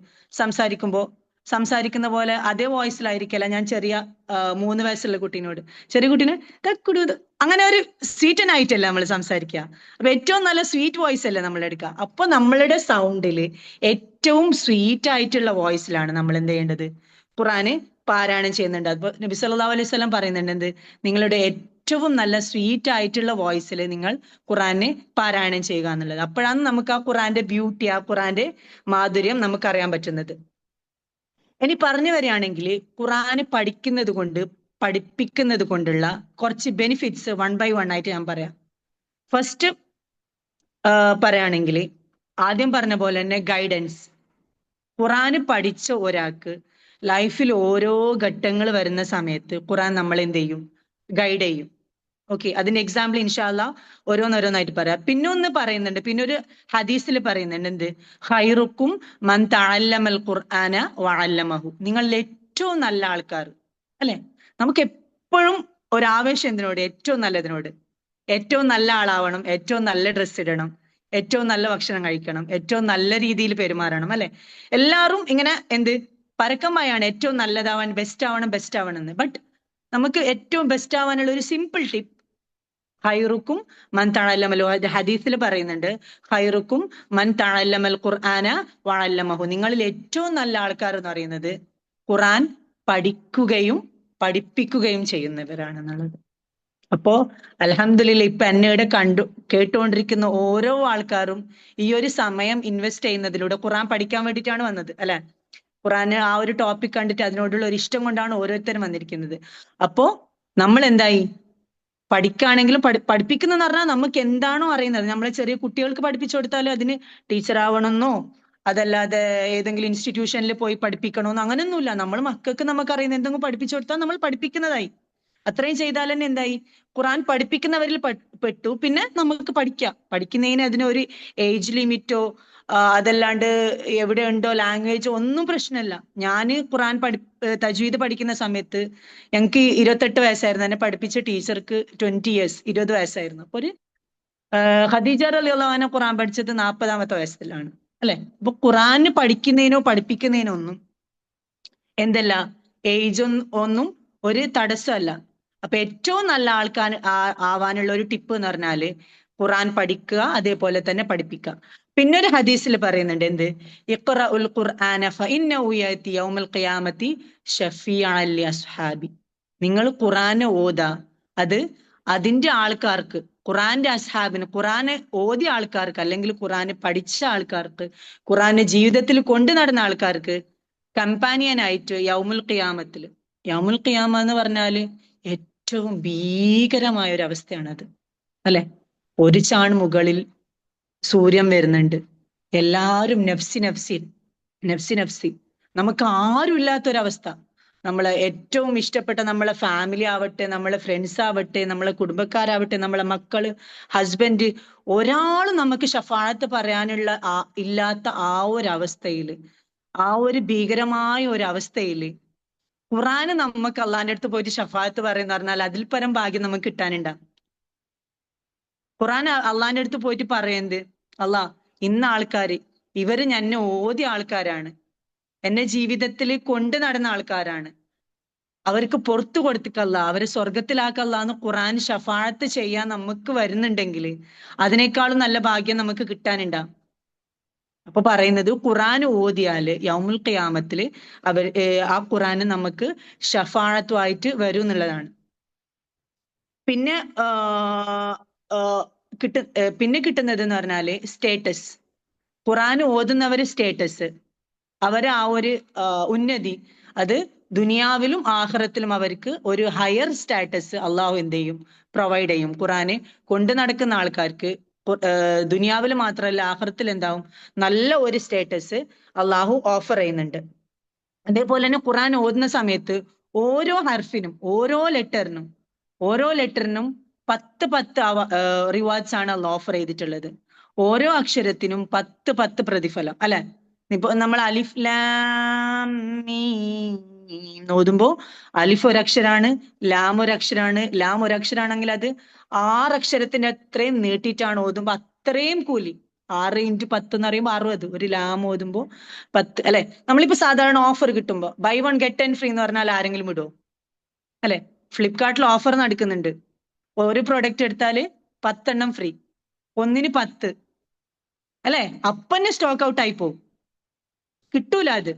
സംസാരിക്കുന്ന പോലെ അതേ വോയിസിലായിരിക്കല്ല ഞാൻ ചെറിയ 3 വയസ്സുള്ള കുട്ടീനോട്, ചെറിയ കുട്ടീനെ അങ്ങനെ ഒരു സ്വീറ്റൻ ആയിട്ടല്ല നമ്മൾ സംസാരിക്കുക. അപ്പൊ ഏറ്റവും നല്ല സ്വീറ്റ് വോയിസ് അല്ലേ നമ്മൾ എടുക്കുക. അപ്പൊ നമ്മളുടെ സൗണ്ടില് ഏറ്റവും സ്വീറ്റ് ആയിട്ടുള്ള വോയിസിലാണ് നമ്മൾ എന്ത് ചെയ്യേണ്ടത്, ഖുറാന് പാരായണം ചെയ്യുന്നുണ്ട്. അപ്പൊ നബി സല്ലല്ലാഹു അലൈഹി വസല്ലം പറയുന്നുണ്ട്, എന്ത്, നിങ്ങളുടെ ഏറ്റവും നല്ല സ്വീറ്റ് ആയിട്ടുള്ള വോയിസിൽ നിങ്ങൾ ഖുറാനെ പാരായണം ചെയ്യുക എന്നുള്ളത്. അപ്പോഴാണ് നമുക്ക് ആ ഖുറാന്റെ ബ്യൂട്ടി, ആ ഖുറാന്റെ മാധുര്യം നമുക്ക് അറിയാൻ പറ്റുന്നത്. ഇനി പറഞ്ഞു വരികയാണെങ്കിൽ, ഖുറാന് പഠിക്കുന്നത് കൊണ്ട്, പഠിപ്പിക്കുന്നത് കൊണ്ടുള്ള കുറച്ച് ബെനിഫിറ്റ്സ് 1 by 1 ആയിട്ട് ഞാൻ പറയാം. ഫസ്റ്റ് പറയുകയാണെങ്കിൽ, ആദ്യം പറഞ്ഞ പോലെ തന്നെ ഗൈഡൻസ്. ഖുറാന് പഠിച്ച ഒരാൾക്ക് ലൈഫിൽ ഓരോ ഘട്ടങ്ങൾ വരുന്ന സമയത്ത് ഖുറാൻ നമ്മൾ എന്ത് ചെയ്യും, ഗൈഡ് ചെയ്യും. ഓക്കെ, അതിന്റെ എക്സാമ്പിൾ ഇൻഷാല്ലാ ഓരോന്നോരോന്നായിട്ട് പറയാം. പിന്നൊന്ന് പറയുന്നുണ്ട്, പിന്നൊരു ഹദീസിൽ പറയുന്നുണ്ട്, എന്ത്, ഖൈറുക്കും മൻ തഅല്ലമൽ ഖുർആന വഅല്ലമഹു. നിങ്ങളിൽ ഏറ്റവും നല്ല ആൾക്കാർ, അല്ലെ, നമുക്ക് എപ്പോഴും ഒരു ആവേശം എന്തിനോട്, ഏറ്റവും നല്ലതിനോട്. ഏറ്റവും നല്ല ആളാവണം, ഏറ്റവും നല്ല ഡ്രസ്സ് ഇടണം, ഏറ്റവും നല്ല ഭക്ഷണം കഴിക്കണം, ഏറ്റവും നല്ല രീതിയിൽ പെരുമാറണം, അല്ലെ. എല്ലാവരും ഇങ്ങനെ എന്ത് പരക്കമായാണ് ഏറ്റവും നല്ലതാവാൻ, ബെസ്റ്റ് ആവണം എന്ന്. ബട്ട് നമുക്ക് ഏറ്റവും ബെസ്റ്റ് ആവാനുള്ള ഒരു സിമ്പിൾ ടിപ്പ്, ഖൈറുക്കും മൻ തഅല്ലമൽ, ഹദീസിൽ പറയുന്നുണ്ട്, ഖൈറുക്കും മൻ തഅല്ലമൽ ഖുർആന വഅല്ലമഹു. നിങ്ങളിൽ ഏറ്റവും നല്ല ആൾക്കാർ എന്ന് പറയുന്നത് ഖുർആൻ പഠിക്കുകയും പഠിപ്പിക്കുകയും ചെയ്യുന്നവരാണെന്നുള്ളത്. അപ്പോ അൽഹംദുലില്ലാ, ഇപ്പൊ എന്നയുടെ കേട്ടുകൊണ്ടിരിക്കുന്ന ഓരോ ആൾക്കാരും ഈ ഒരു സമയം ഇൻവെസ്റ്റ് ചെയ്യുന്നതിലൂടെ ഖുർആൻ പഠിക്കാൻ വേണ്ടിയിട്ടാണ് വന്നത്, അല്ലെ. ഖുർആന് ആ ഒരു ടോപ്പിക് കണ്ടിട്ട് അതിനോടുള്ള ഒരു ഇഷ്ടം കൊണ്ടാണ് ഓരോരുത്തരും വന്നിരിക്കുന്നത്. അപ്പോ നമ്മൾ എന്തായി, പഠിക്കുകയാണെങ്കിലും പഠിപ്പിക്കുന്നെന്ന് പറഞ്ഞാൽ നമുക്ക് എന്താണോ അറിയുന്നത്, നമ്മളെ ചെറിയ കുട്ടികൾക്ക് പഠിപ്പിച്ചു കൊടുത്താലും അതിന് ടീച്ചർ ആവണമെന്നോ അതല്ലാതെ ഏതെങ്കിലും ഇൻസ്റ്റിറ്റ്യൂഷനിൽ പോയി പഠിപ്പിക്കണമെന്നോ അങ്ങനെയൊന്നുമില്ല. നമ്മൾ മക്കൾക്ക് നമുക്ക് അറിയുന്ന എന്തെങ്കിലും പഠിപ്പിച്ചു കൊടുത്താൽ നമ്മൾ പഠിപ്പിക്കുന്നതായി. അത്രയും ചെയ്താൽ തന്നെ എന്തായി, ഖുറാൻ പഠിപ്പിക്കുന്നവരിൽ പെട്ടു. പിന്നെ നമുക്ക് പഠിക്കുന്നതിന് അതിനൊരു ഏജ് ലിമിറ്റോ അതല്ലാണ്ട് എവിടെ ഉണ്ടോ ലാംഗ്വേജോ ഒന്നും പ്രശ്നമല്ല. ഞാന് ഖുറാൻ തജ്വീദ് പഠിക്കുന്ന സമയത്ത് ഞങ്ങൾക്ക് 28 വയസ്സായിരുന്നു. എന്നെ പഠിപ്പിച്ച ടീച്ചർക്ക് 20 years, 20 വയസ്സായിരുന്നു. അപ്പൊ ഒരു ഖദീജ റളിയല്ലാഹു അൻഹ ഖുറാൻ പഠിച്ചത് 40ാമത്തെ വയസ്സിലാണ്, അല്ലെ. അപ്പൊ ഖുറാന് പഠിക്കുന്നതിനോ പഠിപ്പിക്കുന്നതിനോ ഒന്നും എന്തല്ല, ഏജ് ഒന്നും ഒരു തടസ്സമല്ല. അപ്പൊ ഏറ്റവും നല്ല ആവാനുള്ള ഒരു ടിപ്പ് എന്ന് പറഞ്ഞാല് ഖുറാൻ പഠിക്കുക, അതേപോലെ തന്നെ പഠിപ്പിക്കുക. പിന്നെ ഒരു ഹദീസിൽ പറയുന്നുണ്ട്, എന്ത്, ഇഖ്റഉൽ ഖുർആന ഫഇന്നഹു യഅതി യൗമൽ ഖിയാമത്തി ശഫീഅൻ ലിഅസ്ഹാബി. നിങ്ങൾ ഖുറാനെ ഓതാ, അത് അതിന്റെ ആൾക്കാർക്ക്, ഖുറാന്റെ അസ്ഹാബിന്, ഖുറാനെ ഓതിയ ആൾക്കാർക്ക്, അല്ലെങ്കിൽ ഖുറാനെ പഠിച്ച ആൾക്കാർക്ക്, ഖുറാനെ ജീവിതത്തിൽ കൊണ്ടു നടന്ന ആൾക്കാർക്ക് കമ്പാനിയനായിട്ട് യൗമുൽ ഖിയാമത്തിൽ. യൗമുൽ ഖിയാമ എന്ന് പറഞ്ഞാല് ഏറ്റവും ഭീകരമായ ഒരു അവസ്ഥയാണത്, അല്ലെ. ഒരു ചാൺ മുകളിൽ സൂര്യൻ വരുന്നുണ്ട്, എല്ലാരും നഫ്സി നഫ്സി നഫ്സി നഫ്സി, നമുക്ക് ആരും ഇല്ലാത്തൊരവസ്ഥ. നമ്മളെ ഏറ്റവും ഇഷ്ടപ്പെട്ട നമ്മളെ ഫാമിലി ആവട്ടെ, നമ്മളെ ഫ്രണ്ട്സ് ആവട്ടെ, നമ്മളെ കുടുംബക്കാരാവട്ടെ, നമ്മളെ മക്കള്, ഹസ്ബൻഡ്, ഒരാളും നമുക്ക് ഷഫാഅത്ത് പറയാനുള്ള ഇല്ലാത്ത ആ ഒരു അവസ്ഥയില്, ആ ഒരു ഭീകരമായ ഒരു അവസ്ഥയില് ഖുറാന് നമുക്ക് അള്ളാന്റെ അടുത്ത് പോയിട്ട് ഷഫാത്ത് പറയുന്ന പറഞ്ഞാൽ അതിൽ പരം ഭാഗ്യം നമുക്ക് കിട്ടാനുണ്ടാ. ഖുറാൻ അള്ളാന്റെ അടുത്ത് പോയിട്ട് പറയുന്നത്, അള്ളാ ഇന്ന ആൾക്കാര് ഇവര് എന്നെ ഓതിയ ആൾക്കാരാണ്, എന്നെ ജീവിതത്തിൽ കൊണ്ടു നടന്ന ആൾക്കാരാണ്, അവർക്ക് പുറത്തു കൊടുത്തിക്കല്ല, അവരെ സ്വർഗത്തിലാക്കല്ല എന്ന് ഖുറാൻ ഷഫാഴത്ത് ചെയ്യാൻ നമുക്ക് വരുന്നുണ്ടെങ്കിൽ അതിനേക്കാളും നല്ല ഭാഗ്യം നമുക്ക് കിട്ടാനുണ്ടാ. അപ്പൊ പറയുന്നത് ഖുറാൻ ഓതിയാല് യൗമുൽ ഖിയാമത്തില് ആ ഖുറാന് നമുക്ക് ഷഫാഴത്തുമായിട്ട് വരും എന്നുള്ളതാണ്. പിന്നെ പിന്നെ കിട്ടുന്നത് എന്ന് പറഞ്ഞാല് സ്റ്റേറ്റസ്. ഖുറാൻ ഓതുന്നവര് സ്റ്റേറ്റസ്, അവരെ ആ ഒരു ഉന്നതി, അത് ദുനിയാവിലും ആഖിറത്തിലും അവർക്ക് ഒരു ഹയർ സ്റ്റാറ്റസ് അള്ളാഹു എന്ത് ചെയ്യും, പ്രൊവൈഡ് ചെയ്യും. ഖുറാന് കൊണ്ടു നടക്കുന്ന ആൾക്കാർക്ക് ദുനിയാവിൽ മാത്രമല്ല ആഖിറത്തിൽ എന്താവും, നല്ല ഒരു സ്റ്റേറ്റസ് അള്ളാഹു ഓഫർ ചെയ്യുന്നുണ്ട്. അതേപോലെ തന്നെ ഖുറാൻ ഓതുന്ന സമയത്ത് ഓരോ ഹർഫിനും ഓരോ ലെറ്ററിനും 10 റിവാർഡ്സ് ആണ് അള്ളാഹ് ഓഫർ ചെയ്തിട്ടുള്ളത്. ഓരോ അക്ഷരത്തിനും 10 പ്രതിഫലം അല്ലെ. ഇപ്പൊ നമ്മൾ അലിഫ് ലാം മീം ഓതുമ്പോ അലിഫ് ഒരക്ഷരാണ്, ലാം ഒരക്ഷരാണ്. ലാം ഒരക്ഷരാണെങ്കിൽ അത് 6 അക്ഷരത്തിന്റെ അത്രയും നീട്ടിയിട്ടാണ് ഓതുമ്പോ അത്രയും കൂലി. 6 × 10 എന്ന് പറയുമ്പോൾ 60. ഒരു ലാം ഓതുമ്പോ 10 അല്ലെ. നമ്മളിപ്പോ സാധാരണ ഓഫർ കിട്ടുമ്പോ ബൈ 1 ഗെറ്റ് 10 ഫ്രീ എന്ന് പറഞ്ഞാൽ ആരെങ്കിലും ഇടുമോ? അല്ലെ. ഫ്ലിപ്കാർട്ടിൽ ഓഫർ നടക്കുന്നുണ്ട്, ഒരു പ്രൊഡക്റ്റ് എടുത്താല് 10 എണ്ണം ഫ്രീ, ഒന്നിന് 10 അല്ലെ. അപ്പന്നെ സ്റ്റോക്ക് ഔട്ട് ആയി പോകും, കിട്ടൂല അത്.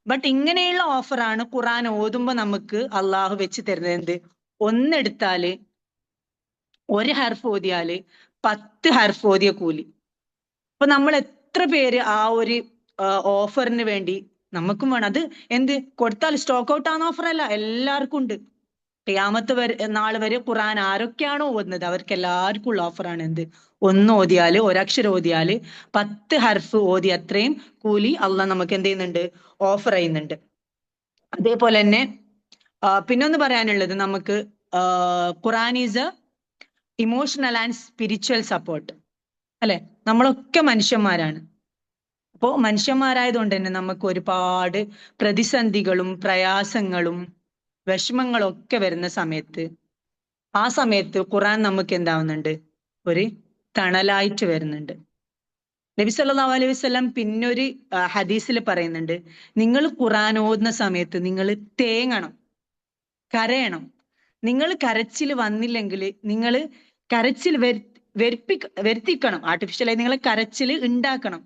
ബട്ട് ഇങ്ങനെയുള്ള ഓഫറാണ് ഖുറാൻ ഓതുമ്പോ നമുക്ക് അള്ളാഹു വെച്ച് തരുന്നത്. എന്ത്, ഒന്നെടുത്താല്, ഒരു ഹർഫ് ഓതിയാല് 10 ഹർഫ് ഓതിയ കൂലി. അപ്പൊ നമ്മൾ എത്ര പേര് ആ ഒരു ഓഫറിന് വേണ്ടി, നമുക്കും വേണം അത്. എന്ത് കൊടുത്താൽ സ്റ്റോക്ക് ഔട്ട് ആവുന്ന ഓഫർ അല്ല, എല്ലാവർക്കും ഉണ്ട്. ഖിയാമത്ത് നാൾ വരെ ഖുറാൻ ആരൊക്കെയാണോ ഓതുന്നത് അവർക്ക് എല്ലാവർക്കും ഉള്ള ഓഫറാണ്. എന്ത്, ഒന്ന് ഓതിയാല്, ഒരക്ഷരം ഓതിയാല് 10 ഹർഫ് ഓതി അത്രയും കൂലി അള്ളാഹ് നമുക്ക് എന്ത് ചെയ്യുന്നുണ്ട്, ഓഫർ ചെയ്യുന്നുണ്ട്. അതേപോലെ തന്നെ പിന്നൊന്ന് പറയാനുള്ളത്, നമുക്ക് ഖുറാൻ is A emotional and spiritual support അല്ലെ. നമ്മളൊക്കെ മനുഷ്യന്മാരാണ്. അപ്പോ മനുഷ്യന്മാരായതുകൊണ്ട് തന്നെ നമുക്ക് ഒരുപാട് പ്രതിസന്ധികളും പ്രയാസങ്ങളും വിഷമങ്ങളും ഒക്കെ വരുന്ന സമയത്ത്, ആ സമയത്ത് ഖുറാൻ നമുക്ക് എന്താവുന്നുണ്ട്, ഒരു തണലായിട്ട് വരുന്നുണ്ട്. നബി സല്ലല്ലാഹു അലൈഹി വസല്ലം പിന്നൊരു ഹദീസിൽ പറയുന്നുണ്ട്, നിങ്ങൾ ഖുറാൻ ഓതുന്ന സമയത്ത് നിങ്ങൾ തേങ്ങണം, കരയണം. നിങ്ങൾ കരച്ചിൽ വന്നില്ലെങ്കിൽ നിങ്ങൾ കരച്ചിൽ വരുത്തിക്കണം. ആർട്ടിഫിഷ്യലായി നിങ്ങൾ കരച്ചിൽ ഉണ്ടാക്കണം.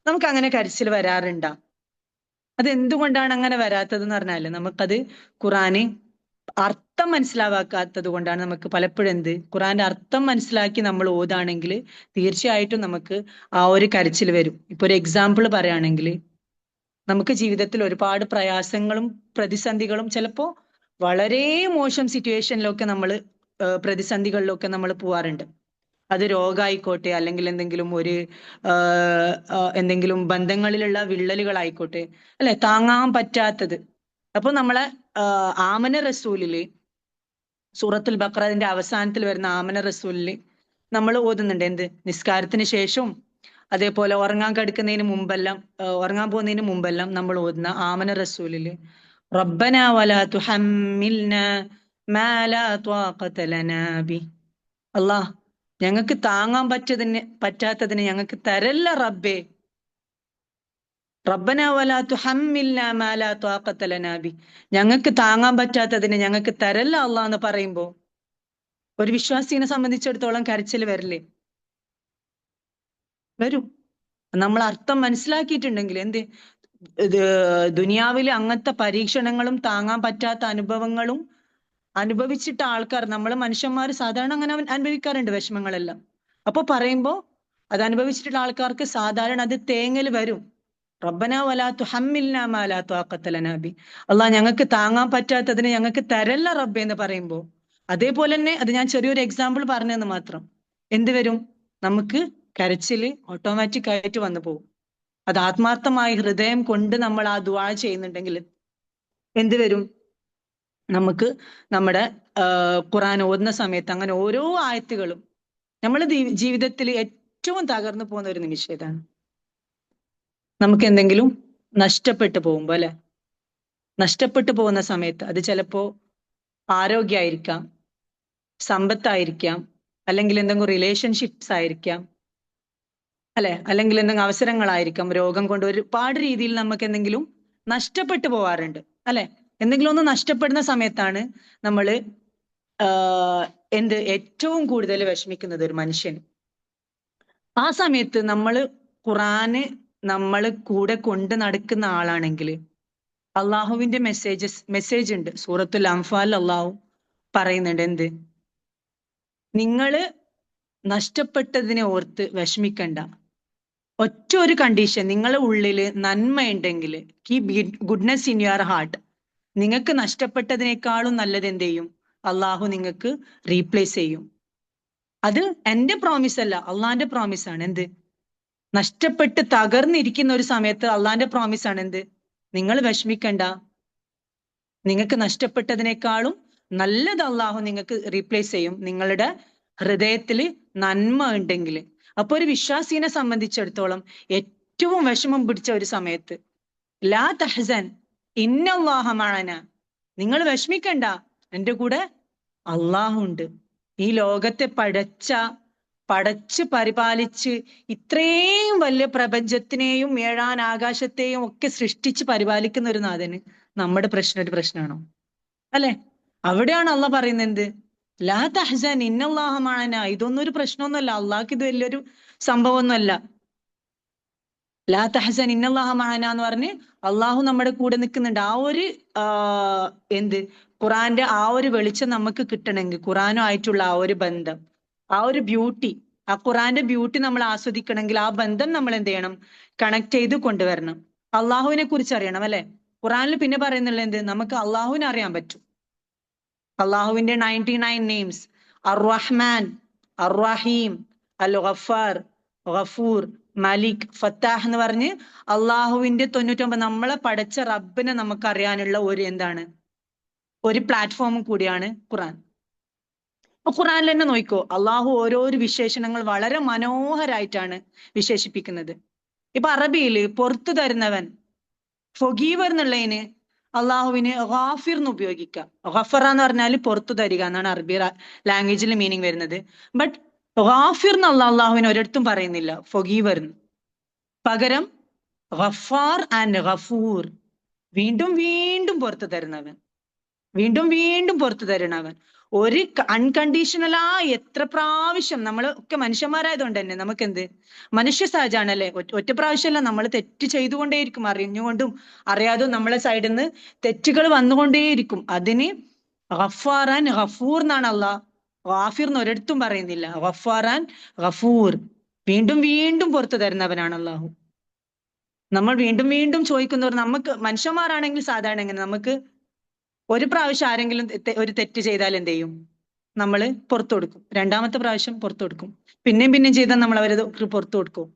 നമുക്ക് അങ്ങനെ കരച്ചിൽ വരാറുണ്ടാ? അത് എന്തുകൊണ്ടാണ് അങ്ങനെ വരാത്തത് എന്ന് പറഞ്ഞാല് നമുക്കത് ഖുറാന് അർത്ഥം മനസ്സിലാവാത്തത് കൊണ്ടാണ്. നമുക്ക് പലപ്പോഴും എന്ത്, ഖുറാന്റെ അർത്ഥം മനസ്സിലാക്കി നമ്മൾ ഓതാണെങ്കിൽ തീർച്ചയായിട്ടും നമുക്ക് ആ ഒരു കരച്ചിൽ വരും. ഇപ്പൊ ഒരു എക്സാമ്പിൾ പറയുകയാണെങ്കിൽ, നമുക്ക് ജീവിതത്തിൽ ഒരുപാട് പ്രയാസങ്ങളും പ്രതിസന്ധികളും ചിലപ്പോ വളരെ മോശം സിറ്റുവേഷനിലൊക്കെ നമ്മൾ പ്രതിസന്ധികളിലൊക്കെ നമ്മൾ പോവാറുണ്ട്. അത് രോഗമായിക്കോട്ടെ, അല്ലെങ്കിൽ എന്തെങ്കിലും ബന്ധങ്ങളിലുള്ള വിള്ളലുകളായിക്കോട്ടെ അല്ലെ, താങ്ങാൻ പറ്റാത്തത്. അപ്പൊ നമ്മളെ ആമന റസൂലില്, സൂറത്തുൽ ബഖറന്റെ അവസാനത്തിൽ വരുന്ന ആമന റസൂലില് നമ്മൾ ഓതുന്നുണ്ട്. എന്ത്, നിസ്കാരത്തിന് ശേഷവും അതേപോലെ ഉറങ്ങാൻ കിടക്കുന്നതിന് മുമ്പെല്ലാം, ഉറങ്ങാൻ പോകുന്നതിന് മുമ്പെല്ലാം നമ്മൾ ഓതുന്ന ആമന റസൂലില്, റബ്ബന വലാ തുഹമ്മിൽന മാ ലാ ത്വാഖത ലനാ ബി. അല്ലാഹ്, ഞങ്ങൾക്ക് താങ്ങാൻ പറ്റാത്തതിന് ഞങ്ങൾക്ക് തരല്ല റബ്ബേ. റബ്ബന വലാ തുഹമ്മിൽന മാ ലാ ത്വാഖത ലനാ ബി. ഞങ്ങൾക്ക് താങ്ങാൻ പറ്റാത്തതിന് ഞങ്ങൾക്ക് തരല്ല അല്ലാഹ് എന്ന് പറയുമ്പോ ഒരു വിശ്വാസിനെ സംബന്ധിച്ചിടത്തോളം കരച്ചിൽ വരില്ലേ? വരും. നമ്മൾ അർത്ഥം മനസ്സിലാക്കിയിട്ടുണ്ടെങ്കിൽ എന്ത്, ഇത് ദുനിയാവിലെ അങ്ങനത്തെ പരീക്ഷണങ്ങളും താങ്ങാൻ പറ്റാത്ത അനുഭവങ്ങളും അനുഭവിച്ചിട്ട ആൾക്കാർ, നമ്മൾ മനുഷ്യന്മാർ സാധാരണ അങ്ങനെ അനുഭവിക്കാറുണ്ട് വിഷമങ്ങളെല്ലാം. അപ്പൊ പറയുമ്പോ അത് അനുഭവിച്ചിട്ടുള്ള ആൾക്കാർക്ക് സാധാരണ അത് തേങ്ങൽ വരും. റബ്ബന വലാ തുഹമ്മിൽനാ മാ ലാ ത്വാഖത ലനാ ബി. അല്ലാഹ്, ഞങ്ങൾക്ക് താങ്ങാൻ പറ്റാത്തതിന് ഞങ്ങൾക്ക് തരല്ല റബ്ബേ എന്ന് പറയുമ്പോ, അതേപോലെ തന്നെ അത് ഞാൻ ചെറിയൊരു എക്സാമ്പിൾ പറഞ്ഞെന്ന് മാത്രം, എന്ത് വരും, നമുക്ക് കരച്ചില് ഓട്ടോമാറ്റിക് ആയിട്ട് വന്നു പോകും. അത് ആത്മാർത്ഥമായി ഹൃദയം കൊണ്ട് നമ്മൾ ആ ദുആ ചെയ്യുന്നുണ്ടെങ്കിൽ എന്ത് വരും, നമുക്ക് നമ്മുടെ ഖുറാൻ ഓതുന്ന സമയത്ത് അങ്ങനെ ഓരോ ആയത്തുകളും നമ്മൾ ജീവിതത്തിൽ ഏറ്റവും തകർന്നു പോകുന്ന ഒരു നിമിഷം ഇതാണ്. നമുക്ക് എന്തെങ്കിലും നഷ്ടപ്പെട്ടു പോകുമ്പോ അല്ലെ, നഷ്ടപ്പെട്ടു പോകുന്ന സമയത്ത് അത് ചിലപ്പോ ആരോഗ്യമായിരിക്കാം, സമ്പത്തായിരിക്കാം, അല്ലെങ്കിൽ എന്തെങ്കിലും റിലേഷൻഷിപ്സ് ആയിരിക്കാം, അല്ലെ, അല്ലെങ്കിൽ എന്തെങ്കിലും അവസരങ്ങളായിരിക്കാം, രോഗം കൊണ്ട് ഒരുപാട് രീതിയിൽ നമുക്ക് എന്തെങ്കിലും നഷ്ടപ്പെട്ടു പോവാറുണ്ട്, അല്ലെ. എന്തെങ്കിലും ഒന്ന് നഷ്ടപ്പെടുന്ന സമയത്താണ് നമ്മള് ഏറ്റവും കൂടുതൽ വിഷമിക്കുന്നത് ഒരു മനുഷ്യൻ. ആ സമയത്ത് നമ്മൾ ഖുറാന് നമ്മൾ കൂടെ കൊണ്ട് നടക്കുന്ന ആളാണെങ്കിൽ അള്ളാഹുവിന്റെ മെസ്സേജ് ഉണ്ട്. സൂറത്തുൽ അംഫാൽ അള്ളാഹു പറയുന്നുണ്ട് എന്ത്? നിങ്ങള് നഷ്ടപ്പെട്ടതിനെ ഓർത്ത് വിഷമിക്കണ്ട. ഒറ്റ ഒരു കണ്ടീഷൻ, നിങ്ങളെ ഉള്ളില് നന്മയുണ്ടെങ്കിൽ, keep goodness in your heart, നിങ്ങൾക്ക് നഷ്ടപ്പെട്ടതിനേക്കാളും നല്ലത് എന്ത് ചെയ്യും? അള്ളാഹു നിങ്ങൾക്ക് റീപ്ലേസ് ചെയ്യും. അത് എന്റെ പ്രോമിസ് അല്ല, അള്ളാന്റെ പ്രോമിസ് ആണ്. എന്ത്? നഷ്ടപ്പെട്ട് തകർന്നിരിക്കുന്ന ഒരു സമയത്ത് അള്ളാന്റെ പ്രോമിസ് ആണ് എന്ത്? നിങ്ങൾ വിഷമിക്കണ്ട, നിങ്ങൾക്ക് നഷ്ടപ്പെട്ടതിനേക്കാളും നല്ലത് അള്ളാഹു നിങ്ങൾക്ക് റീപ്ലേസ് ചെയ്യും, നിങ്ങളുടെ ഹൃദയത്തിൽ നന്മ ഉണ്ടെങ്കിൽ. അപ്പൊ ഒരു വിശ്വാസീനെ സംബന്ധിച്ചിടത്തോളം ഏറ്റവും വിഷമം പിടിച്ച ഒരു സമയത്ത് ലാ തഹ്സൻ ഇന്നല്ലാഹ മഅന, നിങ്ങൾ വിഷമിക്കണ്ട, എൻ്റെ കൂടെ അള്ളാഹു ഉണ്ട്. ഈ ലോകത്തെ പടച്ച് പരിപാലിച്ച് ഇത്രയും വലിയ പ്രപഞ്ചത്തിനെയും ഏഴാൻ ആകാശത്തെയും ഒക്കെ സൃഷ്ടിച്ച് പരിപാലിക്കുന്ന ഒരു നാഥന് നമ്മുടെ പ്രശ്നം ഒരു പ്രശ്നമാണോ? അല്ലെ? അവിടെയാണ് അള്ളാഹ് പറയുന്നത് എന്ത്? ലാ തഹ്സൻ ഇന്നല്ലാഹ മഅന. ഇതൊന്നും ഒരു പ്രശ്നമൊന്നുമല്ല, അള്ളാഹ്ക്ക് ഇത് വലിയൊരു സംഭവമൊന്നുമല്ല. ലാ തഹ്സൻ ഇന്നല്ലാഹ മഅന എന്ന് പറഞ്ഞ് അള്ളാഹു നമ്മുടെ കൂടെ നിൽക്കുന്നുണ്ട്. ആ ഒരു ഖുറാന്റെ ആ ഒരു വെളിച്ചം നമുക്ക് കിട്ടണമെങ്കിൽ, ഖുറാനുമായിട്ടുള്ള ആ ഒരു ബന്ധം, ആ ഒരു ബ്യൂട്ടി, ആ ഖുറാന്റെ ബ്യൂട്ടി നമ്മൾ ആസ്വദിക്കണമെങ്കിൽ ആ ബന്ധം നമ്മൾ എന്ത് ചെയ്യണം? കണക്ട് ചെയ്ത് കൊണ്ടുവരണം. അള്ളാഹുവിനെ കുറിച്ച് അറിയണം, അല്ലെ? ഖുറാനിൽ പിന്നെ പറയുന്നുള്ള എന്ത്? നമുക്ക് അള്ളാഹുവിനെ അറിയാൻ പറ്റും. അള്ളാഹുവിന്റെ 99 നെയിംസ്, അർ റഹ്മാൻ, അർ റഹീം, അൽ ഗഫാർ, ഗഫൂർ, മലിക്, ഫത്താഹ് എന്ന് പറഞ്ഞ് അള്ളാഹുവിന്റെ 99, നമ്മളെ പടച്ച റബ്ബിനെ നമുക്ക് അറിയാനുള്ള ഒരു പ്ലാറ്റ്ഫോമും കൂടിയാണ് ഖുറാൻ. അപ്പൊ ഖുറാനിൽ തന്നെ നോക്കിക്കോ, അള്ളാഹു ഓരോരോ വിശേഷണങ്ങൾ വളരെ മനോഹരായിട്ടാണ് വിശേഷിപ്പിക്കുന്നത്. ഇപ്പൊ അറബിയിൽ പുറത്തു തരുന്നവൻ, ഫൊഗീവർ എന്നുള്ളതിന് അള്ളാഹുവിന് ഗാഫിർ എന്ന് ഉപയോഗിക്കാം. ഗഫറ എന്ന് പറഞ്ഞാൽ പുറത്തു തരിക എന്നാണ് അറബി ലാംഗ്വേജിൽ മീനിങ് വരുന്നത്. ബട്ട് ഗാഫിർ എന്നുള്ള അള്ളാഹുവിന് ഒരിടത്തും പറയുന്നില്ല ഫൊഗീവർ. പകരം ഗഫാർ ആൻഡ് ഗഫൂർ, വീണ്ടും വീണ്ടും പുറത്തു തരുന്നവൻ, വീണ്ടും വീണ്ടും പുറത്തു തരുന്നവൻ. ഒരു അൺകണ്ടീഷണലാ എത്ര പ്രാവശ്യം നമ്മൾ ഒക്കെ മനുഷ്യന്മാരായതുകൊണ്ട് തന്നെ നമുക്ക് മനുഷ്യ സഹജാണല്ലേ. ഒറ്റ പ്രാവശ്യമല്ല, നമ്മൾ തെറ്റ് ചെയ്തുകൊണ്ടേയിരിക്കും, അറിഞ്ഞുകൊണ്ടും അറിയാതും നമ്മളെ സൈഡിൽ നിന്ന് തെറ്റുകൾ വന്നുകൊണ്ടേയിരിക്കും. അതിന് ഗഫാറാൻ ഗഫൂർ എന്നാണ് അള്ളാഹ്. ഗാഫിർ എന്ന് ഒരിടത്തും പറയുന്നില്ല. ഗഫാറാൻ ഗഫൂർ, വീണ്ടും വീണ്ടും പുറത്തു തരുന്നവനാണ് അള്ളാഹു. നമ്മൾ വീണ്ടും വീണ്ടും ചോദിക്കുന്നവർ, നമുക്ക് മനുഷ്യന്മാരാണെങ്കിൽ സാധാരണ എങ്ങനെ, നമുക്ക് ഒരു പ്രാവശ്യം ആരെങ്കിലും ഒരു തെറ്റ് ചെയ്താൽ എന്ത് ചെയ്യും? നമ്മൾ പുറത്തു കൊടുക്കും. രണ്ടാമത്തെ പ്രാവശ്യം പുറത്തു കൊടുക്കും. പിന്നെയും പിന്നെയും ചെയ്താൽ നമ്മൾ അവരത് പുറത്തു കൊടുക്കും.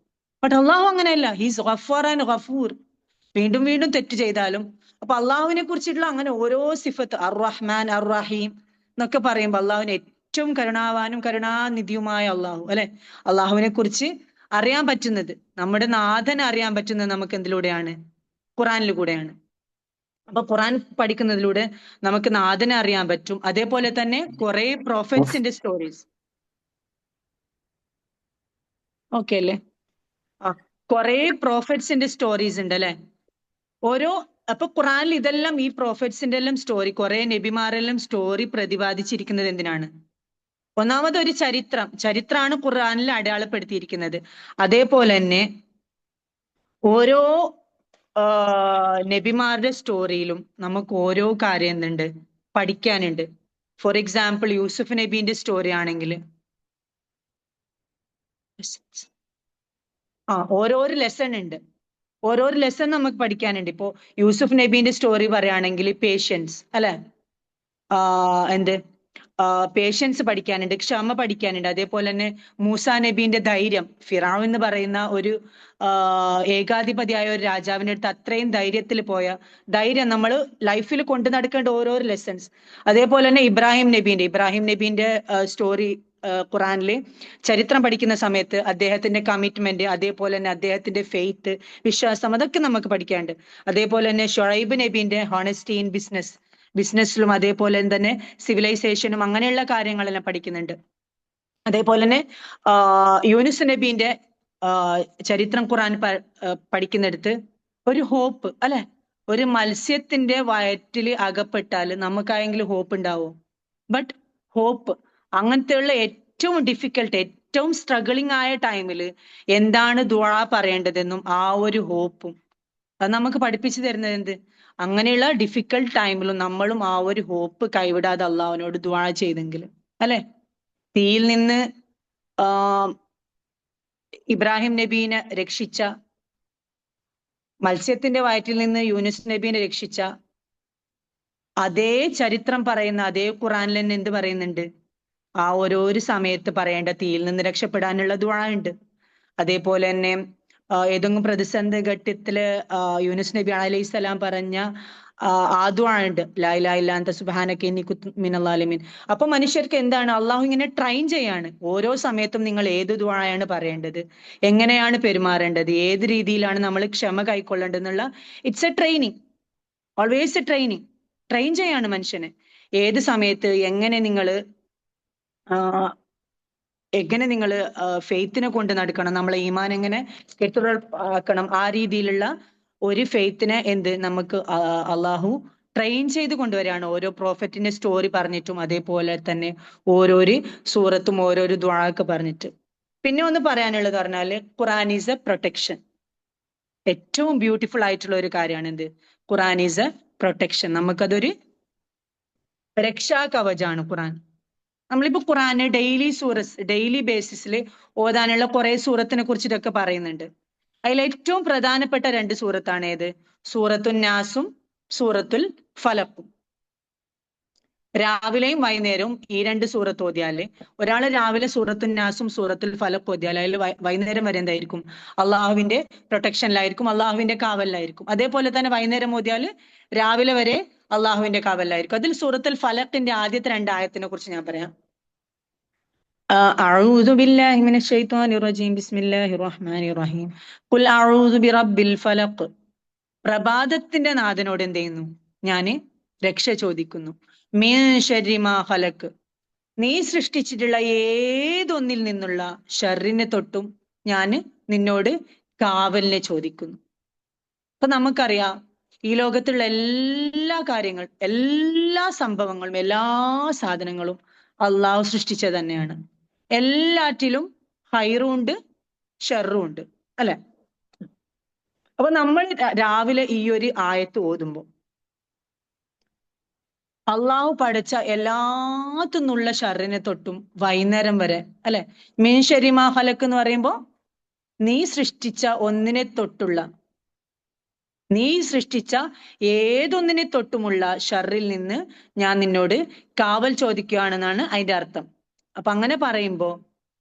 ബട്ട് അള്ളാഹു അങ്ങനെയല്ല. ഹീസ് ഗഫാർ ആൻഡ് ഗഫൂർ, വീണ്ടും വീണ്ടും തെറ്റ് ചെയ്താലും. അപ്പൊ അള്ളാഹുവിനെ കുറിച്ചിട്ടുള്ള അങ്ങനെ ഓരോ സിഫത്ത്, അർ റഹ്മാൻ, അർ റഹീം എന്നൊക്കെ പറയുമ്പോൾ അള്ളാഹുവിനെ ഏറ്റവും കരുണാവാനും കരുണാനിധിയുമായ അള്ളാഹു, അല്ലെ? അള്ളാഹുവിനെ കുറിച്ച് അറിയാൻ പറ്റുന്നത്, നമ്മുടെ നാഥനെ അറിയാൻ പറ്റുന്നത് നമുക്ക് എന്തിലൂടെയാണ്? ഖുറാനിലൂടെയാണ്. അപ്പൊ ഖുറാൻ പഠിക്കുന്നതിലൂടെ നമുക്ക് നാഥനെ അറിയാൻ പറ്റും. അതേപോലെ തന്നെ കുറെ പ്രോഫറ്റ്സിന്റെ സ്റ്റോറീസ്, ഓക്കെ അല്ലേ? കുറെ പ്രോഫറ്റ്സിന്റെ സ്റ്റോറീസ് ഉണ്ട്, അല്ലെ? അപ്പൊ ഖുറാനിൽ ഇതെല്ലാം, ഈ പ്രോഫറ്റ്സിന്റെ എല്ലാം സ്റ്റോറി, കുറെ നബിമാരെല്ലാം സ്റ്റോറി പ്രതിപാദിച്ചിരിക്കുന്നത് എന്തിനാണ്? ഒന്നാമത് ഒരു ചരിത്രമാണ് ഖുറാനിൽ അടയാളപ്പെടുത്തിയിരിക്കുന്നത്. അതേപോലെ തന്നെ ഓരോ നബിമാരുടെ സ്റ്റോറിയിലും നമുക്ക് ഓരോ കാര്യം പഠിക്കാനുണ്ട്. ഫോർ എക്സാമ്പിൾ, യൂസുഫ് നബീന്റെ സ്റ്റോറി ആണെങ്കിൽ ഓരോരോ ലെസൺ ഉണ്ട്. ഓരോരോ ലെസൺ നമുക്ക് പഠിക്കാനുണ്ട്. ഇപ്പോ യൂസുഫ് നബീന്റെ സ്റ്റോറി പറയുകയാണെങ്കിൽ പേഷ്യൻസ്, അല്ലെ? പേഷ്യൻസ് പഠിക്കാനുണ്ട്, ക്ഷമ പഠിക്കാനുണ്ട്. അതേപോലെ തന്നെ മൂസാ നബീന്റെ ധൈര്യം, ഫിറഔൻ എന്ന് പറയുന്ന ഒരു ഏകാധിപതിയായ ഒരു രാജാവിന്റെ അടുത്ത് അത്രയും ധൈര്യത്തിൽ പോയ ധൈര്യം നമ്മൾ ലൈഫിൽ കൊണ്ടു നടക്കേണ്ട ഓരോരോ ലെസൺസ്. അതേപോലെ തന്നെ ഇബ്രാഹിം നബീന്റെ സ്റ്റോറി ഖുറാനില് ചരിത്രം പഠിക്കുന്ന സമയത്ത് അദ്ദേഹത്തിന്റെ കമ്മിറ്റ്മെന്റ്, അതേപോലെ തന്നെ അദ്ദേഹത്തിന്റെ ഫെയ്ത്ത്, വിശ്വാസം, അതൊക്കെ നമുക്ക് പഠിക്കാനുണ്ട്. അതേപോലെ തന്നെ ഷുഐബ് നബീന്റെ ഹോണസ്റ്റി ഇൻ ബിസിനസ്സിലും അതേപോലെ തന്നെ സിവിലൈസേഷനും അങ്ങനെയുള്ള കാര്യങ്ങളെല്ലാം പഠിക്കുന്നുണ്ട്. അതേപോലെ തന്നെ യൂനുസ് നബീന്റെ ചരിത്രം ഖുറാൻ പഠിക്കുന്നിടത്ത് ഒരു ഹോപ്പ് അല്ലെ, ഒരു മത്സ്യത്തിന്റെ വയറ്റിൽ അകപ്പെട്ടാൽ നമുക്കായെങ്കിലും ഹോപ്പ് ഉണ്ടാവും. ബട്ട് ഹോപ്പ് അങ്ങനത്തെയുള്ള ഏറ്റവും ഡിഫിക്കൽട്ട്, ഏറ്റവും സ്ട്രഗിളിംഗ് ആയ ടൈമിൽ എന്താണ് ദുആ പറയേണ്ടതെന്നും ആ ഒരു ഹോപ്പും അത് നമുക്ക് പഠിപ്പിച്ചു തരുന്നത് എന്ത്, അങ്ങനെയുള്ള ഡിഫിക്കൽട്ട് ടൈമിലും നമ്മളും ആ ഒരു ഹോപ്പ് കൈവിടാതെ അള്ളാഹുവിനോട് ദുആ ചെയ്തെങ്കിൽ അല്ലെ. തീയിൽ നിന്ന് ഇബ്രാഹിം നബീനെ രക്ഷിച്ച, മത്സ്യത്തിന്റെ വയറ്റിൽ നിന്ന് യൂനുസ് നബീനെ രക്ഷിച്ച അതേ ചരിത്രം പറയുന്ന അതേ ഖുറാനിൽ തന്നെ എന്ത് പറയുന്നുണ്ട്, ആ ഓരോരു സമയത്ത് പറയേണ്ട തീയിൽ നിന്ന് രക്ഷപ്പെടാനുള്ള ദുആ ഉണ്ട്. അതേപോലെ തന്നെ ഏതെങ്കിലും പ്രതിസന്ധി ഘട്ടത്തില് യൂനുസ് നബി അലൈഹിസ്സലാം പറഞ്ഞ ആ ദുആ ഉണ്ട്, ലാ ഇലാഹ ഇല്ലാ അൻത സുബ്ഹാനക ഇന്നി കുന്തു മിനൽ ളാലിമീൻ. അപ്പൊ മനുഷ്യർക്ക് എന്താണ്, അള്ളാഹു ഇങ്ങനെ ട്രെയിൻ ചെയ്യാണ്. ഓരോ സമയത്തും നിങ്ങൾ ഏത് ദുആയാണ് പറയേണ്ടത്, എങ്ങനെയാണ് പെരുമാറേണ്ടത്, ഏത് രീതിയിലാണ് നമ്മൾ ക്ഷമ കൈക്കൊള്ളേണ്ടതെന്നുള്ള it's a training, always a training. Train ചെയ്യാണ് മനുഷ്യനെ. ഏത് സമയത്ത് എങ്ങനെ നിങ്ങൾ ഫെയ്ത്തിനെ കൊണ്ട് നടക്കണം, നമ്മളെ ഈമാൻ എങ്ങനെ കെട്ടുറപ്പാക്കണം, ആ രീതിയിലുള്ള ഒരു ഫെയ്ത്തിനെ നമുക്ക് അള്ളാഹു ട്രെയിൻ ചെയ്ത് കൊണ്ടുവരികയാണ്. ഓരോ പ്രോഫറ്റിന്റെ സ്റ്റോറി പറഞ്ഞിട്ടും അതേപോലെ തന്നെ ഓരോരു സൂറത്തും ഓരോരു ദുആക്ക് പറഞ്ഞിട്ട്. പിന്നെ ഒന്ന് പറയാനുള്ളത് പറഞ്ഞാല് ഖുറാൻ ഈസ് എ പ്രൊട്ടക്ഷൻ. ഏറ്റവും ബ്യൂട്ടിഫുൾ ആയിട്ടുള്ള ഒരു കാര്യമാണ് എന്ത്, ഖുറാൻ ഈസ് എ പ്രൊട്ടക്ഷൻ. നമുക്കതൊരു രക്ഷാ കവചാണ് ഖുറാൻ. നമ്മളിപ്പോ ഖുറാന് ഡെയിലി ബേസിസിൽ ഓതാനുള്ള കുറെ സൂറത്തിനെ കുറിച്ചിട്ടൊക്കെ പറയുന്നുണ്ട്. അതിൽ ഏറ്റവും പ്രധാനപ്പെട്ട 2 സൂറത്താണ് ഏത്, സൂറത്തുൽ നാസും സൂറത്തുൽ ഫലഖും. രാവിലെയും വൈകുന്നേരവും ഈ 2 സൂറത്ത് ഓതിയാല്, ഒരാള് രാവിലെ സൂറത്തുൽ നാസും സൂറത്തുൽ ഫലഖും ഓതിയാൽ അതിൽ വൈകുന്നേരം വരെ എന്തായിരിക്കും, അള്ളാഹുവിന്റെ പ്രൊട്ടക്ഷനിലായിരിക്കും, അള്ളാഹുവിന്റെ കാവലിലായിരിക്കും. അതേപോലെ തന്നെ വൈകുന്നേരം ഓതിയാല് രാവിലെ വരെ അള്ളാഹുവിന്റെ കാവലിലായിരിക്കും. അതിൽ സൂറത്തുൽ ഫലഖിന്റെ ആദ്യത്തെ 2 ആയത്തിനെ കുറിച്ച് ഞാൻ പറയാം. അഊദു ബില്ലാഹി മിനശ് ശൈത്വാനിർ റജീം ബിസ്മില്ലാഹിർ റഹ്മാനിർ റഹീം ഖുൽ അഊദു ബിറബ്ബിൽ ഫലഖ്. പ്രഭാതത്തിന്റെ നാഥനോട് എന്ത് ചെയ്യുന്നു, ഞാന് രക്ഷ ചോദിക്കുന്നു. മിൻ ശർരി മാ ഖലഖ്, നീ സൃഷ്ടിച്ചിട്ടുള്ള ഏതൊന്നിൽ നിന്നുള്ള ഷർറിനെ തൊട്ടും ഞാന് നിന്നോട് കാവലിനെ ചോദിക്കുന്നു. അപ്പൊ നമുക്കറിയാം ഈ ലോകത്തുള്ള എല്ലാ കാര്യങ്ങളും, എല്ലാ സംഭവങ്ങളും, എല്ലാ സാധനങ്ങളും അള്ളാഹു സൃഷ്ടിച്ചത് തന്നെയാണ്. എല്ലാറ്റിലും ഹൈറും ഉണ്ട് ഷെറും ഉണ്ട് അല്ലെ. അപ്പൊ നമ്മൾ രാവിലെ ഈ ഒരു ആയത്ത് ഓതുമ്പോൾ അള്ളാഹു പഠിച്ച എല്ലാത്തിനുള്ള ഷർറിനെ തൊട്ടും വൈകുന്നേരം വരെ അല്ലെ, മിൻ ശർരി മാ ഖലഖ് എന്ന് പറയുമ്പോ നീ സൃഷ്ടിച്ച ഒന്നിനെ തൊട്ടുള്ള, നീ സൃഷ്ടിച്ച ഏതൊന്നിനെ തൊട്ടുമുള്ള ഷർറിൽ നിന്ന് ഞാൻ നിന്നോട് കാവൽ ചോദിക്കുകയാണെന്നാണ് അതിന്റെ അർത്ഥം. അപ്പൊ അങ്ങനെ പറയുമ്പോ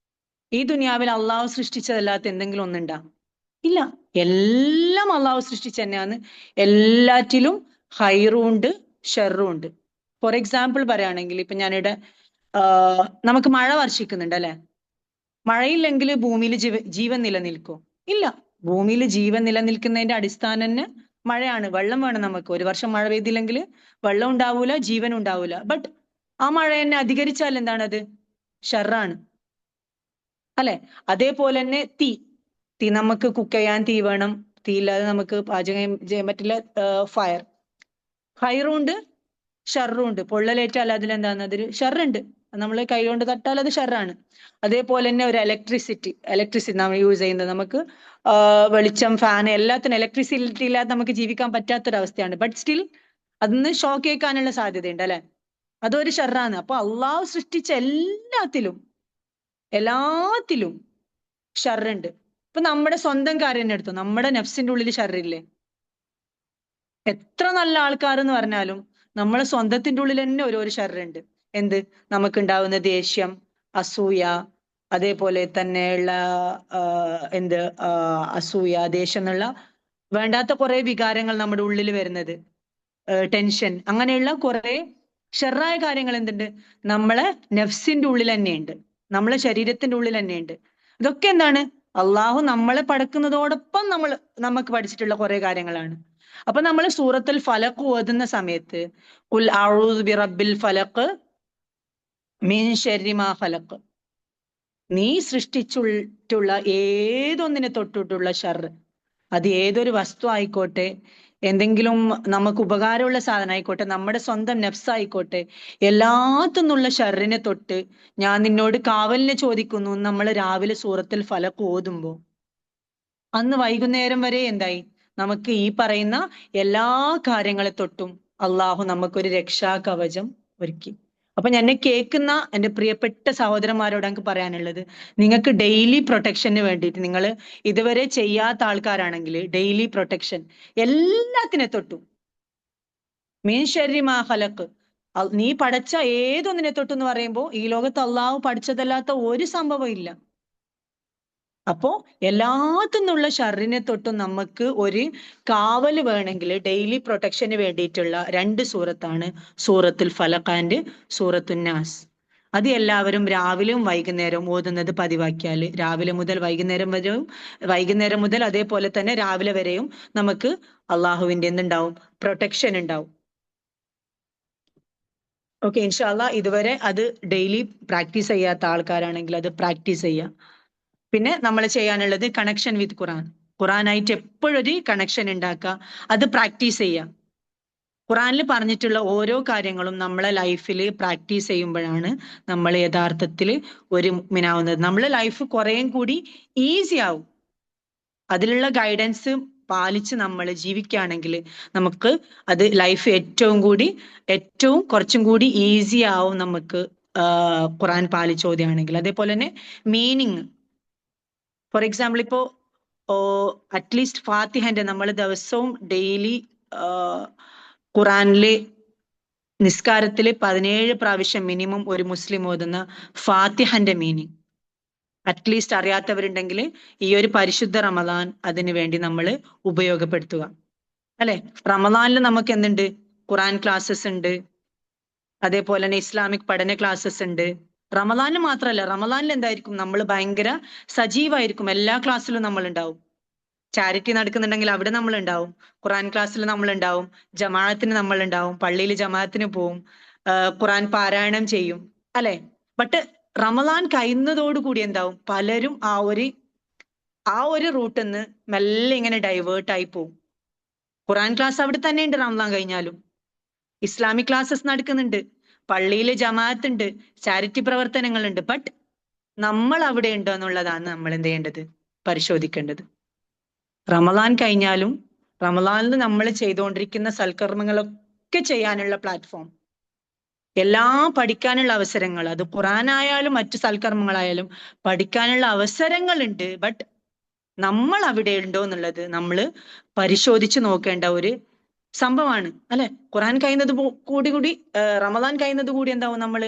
ഈ ദുനിയാവിൽ അള്ളാഹു സൃഷ്ടിച്ചതല്ലാത്ത എന്തെങ്കിലും ഒന്നുണ്ടാ? ഇല്ല, എല്ലാം അള്ളാഹു സൃഷ്ടിച്ച തന്നെയാണ്. എല്ലാറ്റിലും ഹൈറും ഉണ്ട് ഷെറും ഉണ്ട്. ഫോർ എക്സാമ്പിൾ പറയുകയാണെങ്കിൽ ഇപ്പൊ ഞാനിവിടെ നമുക്ക് മഴ വർഷിക്കുന്നുണ്ട് അല്ലെ. മഴയില്ലെങ്കിൽ ഭൂമിയിൽ ജീവൻ നിലനിൽക്കോ? ഇല്ല. ഭൂമിയിൽ ജീവൻ നിലനിൽക്കുന്നതിന്റെ അടിസ്ഥാനം തന്നെ മഴയാണ്. വെള്ളം വേണം നമുക്ക്. ഒരു വർഷം മഴ പെയ്തില്ലെങ്കിൽ വെള്ളം ഉണ്ടാവൂല, ജീവൻ ഉണ്ടാവൂല. ബട്ട് ആ മഴ തന്നെ അധികരിച്ചാൽ എന്താണത്? ഷെറാണ് അല്ലെ. അതേപോലെ തന്നെ തീ നമുക്ക് കുക്ക് ചെയ്യാൻ തീ വേണം. തീ ഇല്ലാതെ നമുക്ക് പാചകം ചെയ്യാൻ പറ്റില്ല. ഫയർ, ഹൈറും ഉണ്ട് ഷെറും ഉണ്ട്. പൊള്ളലേറ്റാൽ അതിലെന്താണ്, അതൊരു ഷെറുണ്ട്. നമ്മൾ കൈ കൊണ്ട് തട്ടാൽ അത് ഷെറാണ്. അതേപോലെ തന്നെ ഒരു ഇലക്ട്രിസിറ്റി നമ്മൾ യൂസ് ചെയ്യുന്നത്, നമുക്ക് വെളിച്ചം, ഫാൻ, എല്ലാത്തിനും ഇലക്ട്രിസിറ്റി ഇല്ലാതെ നമുക്ക് ജീവിക്കാൻ പറ്റാത്തൊരവസ്ഥയാണ്. ബട്ട് സ്റ്റിൽ അതിന് ഷോക്ക് ഏൽക്കാനുള്ള സാധ്യതയുണ്ട് അല്ലെ. അതൊരു ഷെറാണ്. അപ്പൊ അള്ളാഹു സൃഷ്ടിച്ച എല്ലാത്തിലും ഷർറുണ്ട്. ഇപ്പൊ നമ്മുടെ സ്വന്തം കാര്യം തന്നെ എടുത്തു, നമ്മുടെ നഫ്സിന്റെ ഉള്ളിൽ ഷർറില്ലേ? എത്ര നല്ല ആൾക്കാർ എന്ന് പറഞ്ഞാലും നമ്മളെ സ്വന്തത്തിന്റെ ഉള്ളിൽ തന്നെ ഓരോരോ ഷർറുണ്ട്. നമുക്കുണ്ടാവുന്ന ദേഷ്യം, അസൂയ, അതേപോലെ തന്നെയുള്ള അസൂയ, ദേഷ്യം എന്നുള്ള വേണ്ടാത്ത കുറെ വികാരങ്ങൾ നമ്മുടെ ഉള്ളിൽ വരുന്നത്, ടെൻഷൻ, അങ്ങനെയുള്ള കുറെ ഷെറായ കാര്യങ്ങൾ നമ്മളെ നഫ്സിന്റെ ഉള്ളിൽ തന്നെയുണ്ട്. നമ്മളെ ശരീരത്തിന്റെ ഉള്ളിൽ തന്നെയുണ്ട്. ഇതൊക്കെ എന്താണ്? അള്ളാഹു നമ്മളെ പടക്കുന്നതോടൊപ്പം നമുക്ക് പഠിച്ചിട്ടുള്ള കുറെ കാര്യങ്ങളാണ്. അപ്പൊ നമ്മൾ സൂറത്തുൽ ഫലഖ് ഓതുന്ന സമയത്ത് ഖുൽ അഊദു ബിറബ്ബിൽ ഫലഖ് മിൻ ശർരി മാ ഖലഖ്, നീ സൃഷ്ടിച്ചിട്ടുള്ള ഏതൊന്നിനെ തൊട്ടിട്ടുള്ള ഷർറ്, അത് ഏതൊരു വസ്തു ആയിക്കോട്ടെ, എന്തെങ്കിലും നമുക്ക് ഉപകാരമുള്ള സാധനം ആയിക്കോട്ടെ, നമ്മുടെ സ്വന്തം നഫ്സ് ആയിക്കോട്ടെ, എല്ലാത്തുനിന്നുള്ള ഷർറിനെ തൊട്ട് ഞാൻ നിന്നോട് കാവലിനെ ചോദിക്കുന്നു. നമ്മൾ രാവിലെ സൂറത്തുൽ ഫലഖ് ഓതുമ്പോ അന്ന് വൈകുന്നേരം വരെ എന്തായി? നമുക്ക് ഈ പറയുന്ന എല്ലാ കാര്യങ്ങളെ തൊട്ടും അള്ളാഹു നമുക്കൊരു രക്ഷാ കവചം ഒരുക്കി. അപ്പൊ എന്നെ കേൾക്കുന്ന എൻ്റെ പ്രിയപ്പെട്ട സഹോദരന്മാരോട് എനിക്ക് പറയാനുള്ളത്, നിങ്ങൾക്ക് ഡെയിലി പ്രൊട്ടക്ഷന് വേണ്ടിയിട്ട് നിങ്ങൾ ഇതുവരെ ചെയ്യാത്ത ആൾക്കാരാണെങ്കിൽ ഡെയിലി പ്രൊട്ടക്ഷൻ എല്ലാത്തിനെ തൊട്ടും മീൻ ശർരി മാ ഖലഖ്, നീ പഠിച്ച ഏതൊന്നിനെ തൊട്ടെന്ന് പറയുമ്പോൾ ഈ ലോകത്ത് അള്ളാഹു പഠിച്ചതല്ലാത്ത ഒരു സംഭവം ഇല്ല. അപ്പോ എല്ലാത്തിനുള്ള ഷർറിനെ തൊട്ടും നമുക്ക് ഒരു കാവല് വേണമെങ്കിൽ ഡെയിലി പ്രൊട്ടക്ഷന് വേണ്ടിയിട്ടുള്ള 2 സൂറത്താണ് സൂറത്തുൽ ഫലഖ് ആൻഡ് സൂറത്തുൻ നാസ്. അത് എല്ലാവരും രാവിലെയും വൈകുന്നേരവും ഓതുന്നത് പതിവാക്കിയാൽ രാവിലെ മുതൽ വൈകുന്നേരം മുതൽ അതേപോലെ തന്നെ രാവിലെ വരെയും നമുക്ക് അള്ളാഹുവിന്റെ എന്തുണ്ടാവും? പ്രൊട്ടക്ഷൻ ഉണ്ടാവും. ഓക്കെ, ഇൻഷാല്ലാ ഇതുവരെ അത് ഡെയിലി പ്രാക്ടീസ് ചെയ്യാത്ത ആൾക്കാരാണെങ്കിൽ അത് പ്രാക്ടീസ് ചെയ്യാം. പിന്നെ നമ്മൾ ചെയ്യാനുള്ളത് കണക്ഷൻ വിത്ത് ഖുറാൻ. ഖുറാനായിട്ട് എപ്പോഴൊരു കണക്ഷൻ ഉണ്ടാക്കുക, അത് പ്രാക്ടീസ് ചെയ്യുക. ഖുറാനിൽ പറഞ്ഞിട്ടുള്ള ഓരോ കാര്യങ്ങളും നമ്മളെ ലൈഫിൽ പ്രാക്ടീസ് ചെയ്യുമ്പോഴാണ് നമ്മൾ യഥാർത്ഥത്തിൽ ഒരു മുഅ്മിനാവുന്നത്. നമ്മളെ ലൈഫ് കുറേയും കൂടി ഈസി ആവും. അതിലുള്ള ഗൈഡൻസ് പാലിച്ച് നമ്മൾ ജീവിക്കുകയാണെങ്കിൽ നമുക്ക് അത് ലൈഫ് ഏറ്റവും കുറച്ചും കൂടി ഈസി ആവും നമുക്ക് ഖുറാൻ പാലിച്ചോദ്യാണെങ്കിൽ. അതേപോലെ തന്നെ മീനിങ്, ഫോർ എക്സാമ്പിൾ ഇപ്പോ അറ്റ്ലീസ്റ്റ് ഫാത്തിഹന്റെ നമ്മൾ ദിവസവും ഡെയിലി ഖുറാനില് നിസ്കാരത്തില് 17 പ്രാവശ്യം മിനിമം ഒരു മുസ്ലിം ഓതുന്ന ഫാത്തിഹന്റെ മീനിങ് അറ്റ്ലീസ്റ്റ് അറിയാത്തവരുണ്ടെങ്കിൽ ഈ ഒരു പരിശുദ്ധ റമദാൻ അതിനു വേണ്ടി നമ്മൾ ഉപയോഗപ്പെടുത്തുക. അല്ലെ, റമദാനിൽ നമുക്ക് എന്തുണ്ട്? ഖുറാൻ ക്ലാസ്സസ് ഉണ്ട്, അതേപോലെ തന്നെ ഇസ്ലാമിക് പഠന ക്ലാസ്സസ് ഉണ്ട്. റമദാനിൽ മാത്രമല്ല, റമദാനിൽ എന്തായിരിക്കും? നമ്മൾ ഭയങ്കര സജീവായിരിക്കും, എല്ലാ ക്ലാസ്സിലും നമ്മൾ ഉണ്ടാവും. ചാരിറ്റി നടക്കുന്നുണ്ടെങ്കിൽ അവിടെ നമ്മൾ ഉണ്ടാവും, ഖുറാൻ ക്ലാസ്സിൽ നമ്മൾ ഉണ്ടാവും, ജമാഅത്തിന് നമ്മൾ ഉണ്ടാവും, പള്ളിയിൽ ജമാഅത്തിന് പോവും, ഖുറാൻ പാരായണം ചെയ്യും, അല്ലെ. ബട്ട് റമദാൻ കഴിയുന്നതോടുകൂടി എന്താവും? പലരും ആ ഒരു റൂട്ടിൽ നിന്ന് മെല്ലെ ഇങ്ങനെ ഡൈവേർട്ട് ആയി പോവും. ഖുറാൻ ക്ലാസ് അവിടെ തന്നെ ഉണ്ട് റമദാൻ കഴിഞ്ഞാലും, ഇസ്ലാമിക് ക്ലാസ്സസ് നടക്കുന്നുണ്ട്, പള്ളിയിലെ ജമാഅത്ത് ഉണ്ട്, ചാരിറ്റി പ്രവർത്തനങ്ങളുണ്ട്. ബട്ട് നമ്മൾ അവിടെ ഉണ്ടോ എന്നുള്ളതാണ് നമ്മൾ എന്ത് ചെയ്യേണ്ടത്? പരിശോധിക്കേണ്ടത്. റമദാൻ കഴിഞ്ഞാലും റമദാനിൽ നമ്മൾ ചെയ്തുകൊണ്ടിരിക്കുന്ന സൽക്കർമ്മങ്ങളൊക്കെ ചെയ്യാനുള്ള പ്ലാറ്റ്ഫോം, എല്ലാം പഠിക്കാനുള്ള അവസരങ്ങൾ, അത് ഖുറാനായാലും മറ്റു സൽക്കർമ്മങ്ങളായാലും പഠിക്കാനുള്ള അവസരങ്ങളുണ്ട്. ബട്ട് നമ്മൾ അവിടെ ഉണ്ടോ എന്നുള്ളത് നമ്മൾ പരിശോധിച്ച് നോക്കേണ്ട ഒരു സംഭവമാണ്, അല്ലെ. ഖുറാൻ കഴിയുന്നത് റമദാൻ കഴിയുന്നത് കൂടി എന്താവും? നമ്മൾ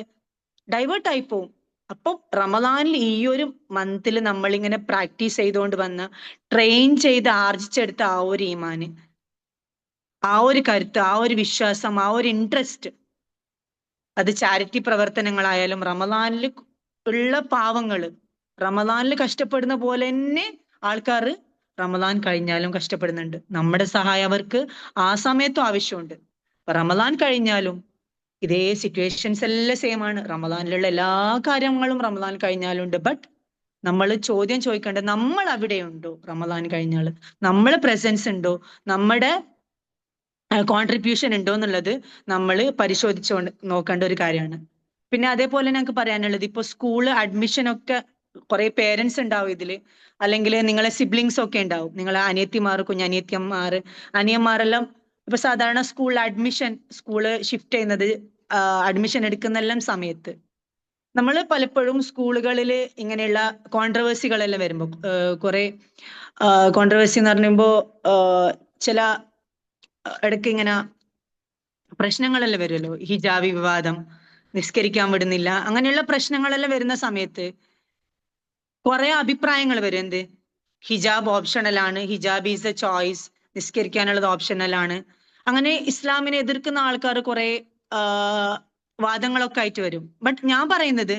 ഡൈവേർട്ട് ആയി പോവും. അപ്പം റമദാനിൽ ഈ ഒരു മന്തിൽ നമ്മളിങ്ങനെ പ്രാക്ടീസ് ചെയ്തുകൊണ്ട് വന്ന് ട്രെയിൻ ചെയ്ത് ആർജിച്ചെടുത്ത ആ ഒരു ഈമാന്, ആ ഒരു കരുത്ത്, ആ ഒരു വിശ്വാസം, ആ ഒരു ഇൻട്രസ്റ്റ്, അത് ചാരിറ്റി പ്രവർത്തനങ്ങളായാലും റമദാനിൽ ഉള്ള പാവങ്ങള് റമദാനിൽ കഷ്ടപ്പെടുന്ന പോലെ തന്നെ ആൾക്കാർ റമദാൻ കഴിഞ്ഞാലും കഷ്ടപ്പെടുന്നുണ്ട്. നമ്മുടെ സഹായം അവർക്ക് ആ സമയത്തും ആവശ്യമുണ്ട്. റമദാൻ കഴിഞ്ഞാലും ഇതേ സിറ്റുവേഷൻസ് എല്ലാം സെയിം ആണ്. റമദാനിലുള്ള എല്ലാ കാര്യങ്ങളും റമദാൻ കഴിഞ്ഞാലും ഉണ്ട്. ബട്ട് നമ്മൾ ചോദ്യം ചോദിക്കേണ്ടത്, നമ്മൾ അവിടെ ഉണ്ടോ? റമദാൻ കഴിഞ്ഞാൽ നമ്മളെ പ്രസൻസ് ഉണ്ടോ? നമ്മുടെ കോൺട്രിബ്യൂഷൻ ഉണ്ടോ എന്നുള്ളത് നമ്മൾ പരിശോധിച്ചു നോക്കേണ്ട ഒരു കാര്യമാണ്. പിന്നെ അതേപോലെ ഞങ്ങൾക്ക് പറയാനുള്ളത്, ഇപ്പൊ സ്കൂള് അഡ്മിഷൻ ഒക്കെ കുറെ പേരൻസ് ഉണ്ടാവും ഇതില്, അല്ലെങ്കിൽ നിങ്ങളെ സിബ്ലിങ്സ് ഒക്കെ ഉണ്ടാവും, നിങ്ങളെ അനിയത്തിമാർ, അനിയന്മാരെല്ലാം ഇപ്പൊ സാധാരണ സ്കൂള് ഷിഫ്റ്റ് ചെയ്യുന്നത്, അഡ്മിഷൻ എടുക്കുന്നെല്ലാം സമയത്ത് നമ്മൾ പലപ്പോഴും സ്കൂളുകളിൽ ഇങ്ങനെയുള്ള കോൺട്രവേഴ്സികളെല്ലാം വരുമ്പോൾ, കുറെ കോൺട്രവേഴ്സി എന്ന് പറയുമ്പോൾ ചില ഇടയ്ക്ക് ഇങ്ങനെ പ്രശ്നങ്ങളെല്ലാം വരുമല്ലോ, ഹിജാബി വിവാദം, നിസ്കരിക്കാൻ വിടുന്നില്ല, അങ്ങനെയുള്ള പ്രശ്നങ്ങളെല്ലാം വരുന്ന സമയത്ത് കുറെ അഭിപ്രായങ്ങൾ വരും. എന്ത്? ഹിജാബ് ഓപ്ഷണലാണ്, ഹിജാബ് ഈസ് എ ചോയ്സ്, നിസ്കരിക്കാനുള്ളത് ഓപ്ഷണലാണ്. അങ്ങനെ ഇസ്ലാമിനെ എതിർക്കുന്ന ആൾക്കാർ കുറെ വാദങ്ങളൊക്കെ ആയിട്ട് വരും. ബട്ട് ഞാൻ പറയുന്നത്,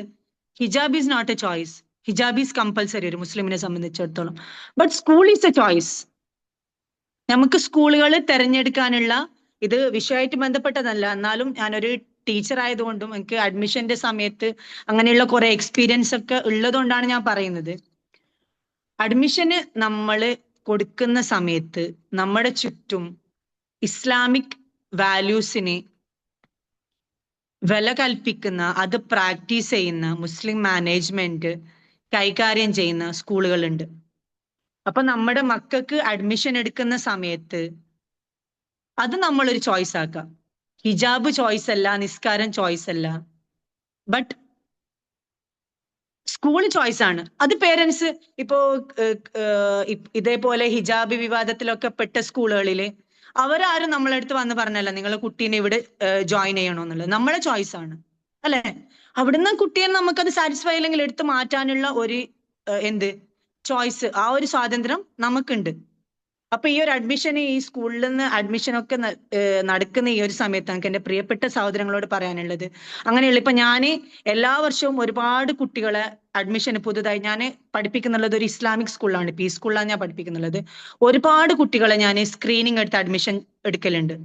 ഹിജാബ് ഈസ് നോട്ട് എ ചോയ്സ്. ഹിജാബ് ഈസ് കമ്പൽസറി ഒരു മുസ്ലിമിനെ സംബന്ധിച്ചിടത്തോളം. But school is a choice. നമുക്ക് സ്കൂളുകൾ തിരഞ്ഞെടുക്കാനുള്ള, ഇത് വിഷയമായിട്ട് ബന്ധപ്പെട്ടതല്ല, എന്നാലും ഞാനൊരു ടീച്ചർ ആയതുകൊണ്ടും എനിക്ക് അഡ്മിഷന്റെ സമയത്ത് അങ്ങനെയുള്ള കുറെ എക്സ്പീരിയൻസ് ഒക്കെ ഉള്ളതുകൊണ്ടാണ് ഞാൻ പറയുന്നത്. അഡ്മിഷന് നമ്മൾ കൊടുക്കുന്ന സമയത്ത് നമ്മുടെ ചുറ്റും ഇസ്ലാമിക് വാല്യൂസിന് വില കൽപ്പിക്കുന്ന, അത് പ്രാക്ടീസ് ചെയ്യുന്ന മുസ്ലിം മാനേജ്മെന്റ് കൈകാര്യം ചെയ്യുന്ന സ്കൂളുകളുണ്ട്. അപ്പൊ നമ്മുടെ മക്കൾക്ക് അഡ്മിഷൻ എടുക്കുന്ന സമയത്ത് അത് നമ്മളൊരു ചോയ്സ് ആക്കാം. ഹിജാബ് ചോയ്സ് അല്ല, നിസ്കാരം ചോയ്സ് അല്ല, ബട്ട് സ്കൂൾ ചോയ്സ് ആണ്. അത് പേരൻസ് ഇപ്പോ ഇതേപോലെ ഹിജാബ് വിവാദത്തിലൊക്കെ പെട്ട സ്കൂളുകളിൽ അവരാരും നമ്മളടുത്ത് വന്ന് പറഞ്ഞല്ല നിങ്ങളെ കുട്ടീനെ ഇവിടെ ജോയിൻ ചെയ്യണമെന്നുള്ളത്. നമ്മളെ ചോയ്സ് ആണ്, അല്ലെ? അവിടുന്ന് കുട്ടിയെ നമുക്കത് സാറ്റിസ്ഫൈ അല്ലെങ്കിൽ എടുത്ത് മാറ്റാനുള്ള ഒരു എന്ത് ചോയ്സ്, ആ ഒരു സ്വാതന്ത്ര്യം നമുക്കുണ്ട്. അപ്പൊ ഈ ഒരു അഡ്മിഷൻ, ഈ സ്കൂളിൽ നിന്ന് അഡ്മിഷൻ ഒക്കെ നടക്കുന്ന ഈ ഒരു സമയത്ത് എനിക്ക് എന്റെ പ്രിയപ്പെട്ട സഹോദരങ്ങളോട് പറയാനുള്ളത്, അങ്ങനെയുള്ള ഇപ്പൊ ഞാൻ എല്ലാ വർഷവും ഒരുപാട് കുട്ടികളെ അഡ്മിഷൻ പുതുതായി ഞാൻ പഠിപ്പിക്കുന്നുള്ളത് ഒരു ഇസ്ലാമിക് സ്കൂളിലാണ്, പി സ്കൂളിലാണ് ഞാൻ പഠിപ്പിക്കുന്നുള്ളത്. ഒരുപാട് കുട്ടികളെ ഞാൻ സ്ക്രീനിങ് എടുത്ത് അഡ്മിഷൻ എടുക്കലുണ്ട്.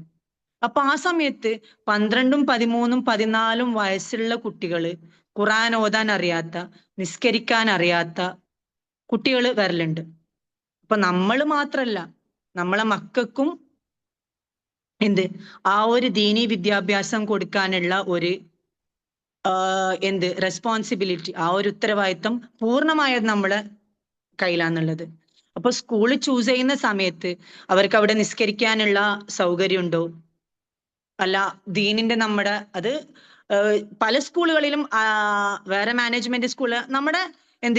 അപ്പൊ ആ സമയത്ത് 12, 13, 14 വയസ്സുള്ള കുട്ടികള്, ഖുർആൻ ഓതാൻ അറിയാത്ത, നിസ്കരിക്കാൻ അറിയാത്ത കുട്ടികൾ വരലുണ്ട്. അപ്പൊ നമ്മൾ മാത്രല്ല, നമ്മളെ മക്കൾക്കും ആ ഒരു ദീനി വിദ്യാഭ്യാസം കൊടുക്കാനുള്ള ഒരു റെസ്പോൺസിബിലിറ്റി, ആ ഒരു ഉത്തരവാദിത്വം പൂർണ്ണമായത് നമ്മളെ കയ്യിലാന്നുള്ളത്. അപ്പൊ സ്കൂൾ ചൂസ് ചെയ്യുന്ന സമയത്ത് അവർക്ക് അവിടെ നിസ്കരിക്കാനുള്ള സൗകര്യം ഉണ്ടോ, അല്ല ദീനിന്റെ അത് പല സ്കൂളുകളിലും വേറെ മാനേജ്മെന്റ് സ്കൂള് നമ്മുടെ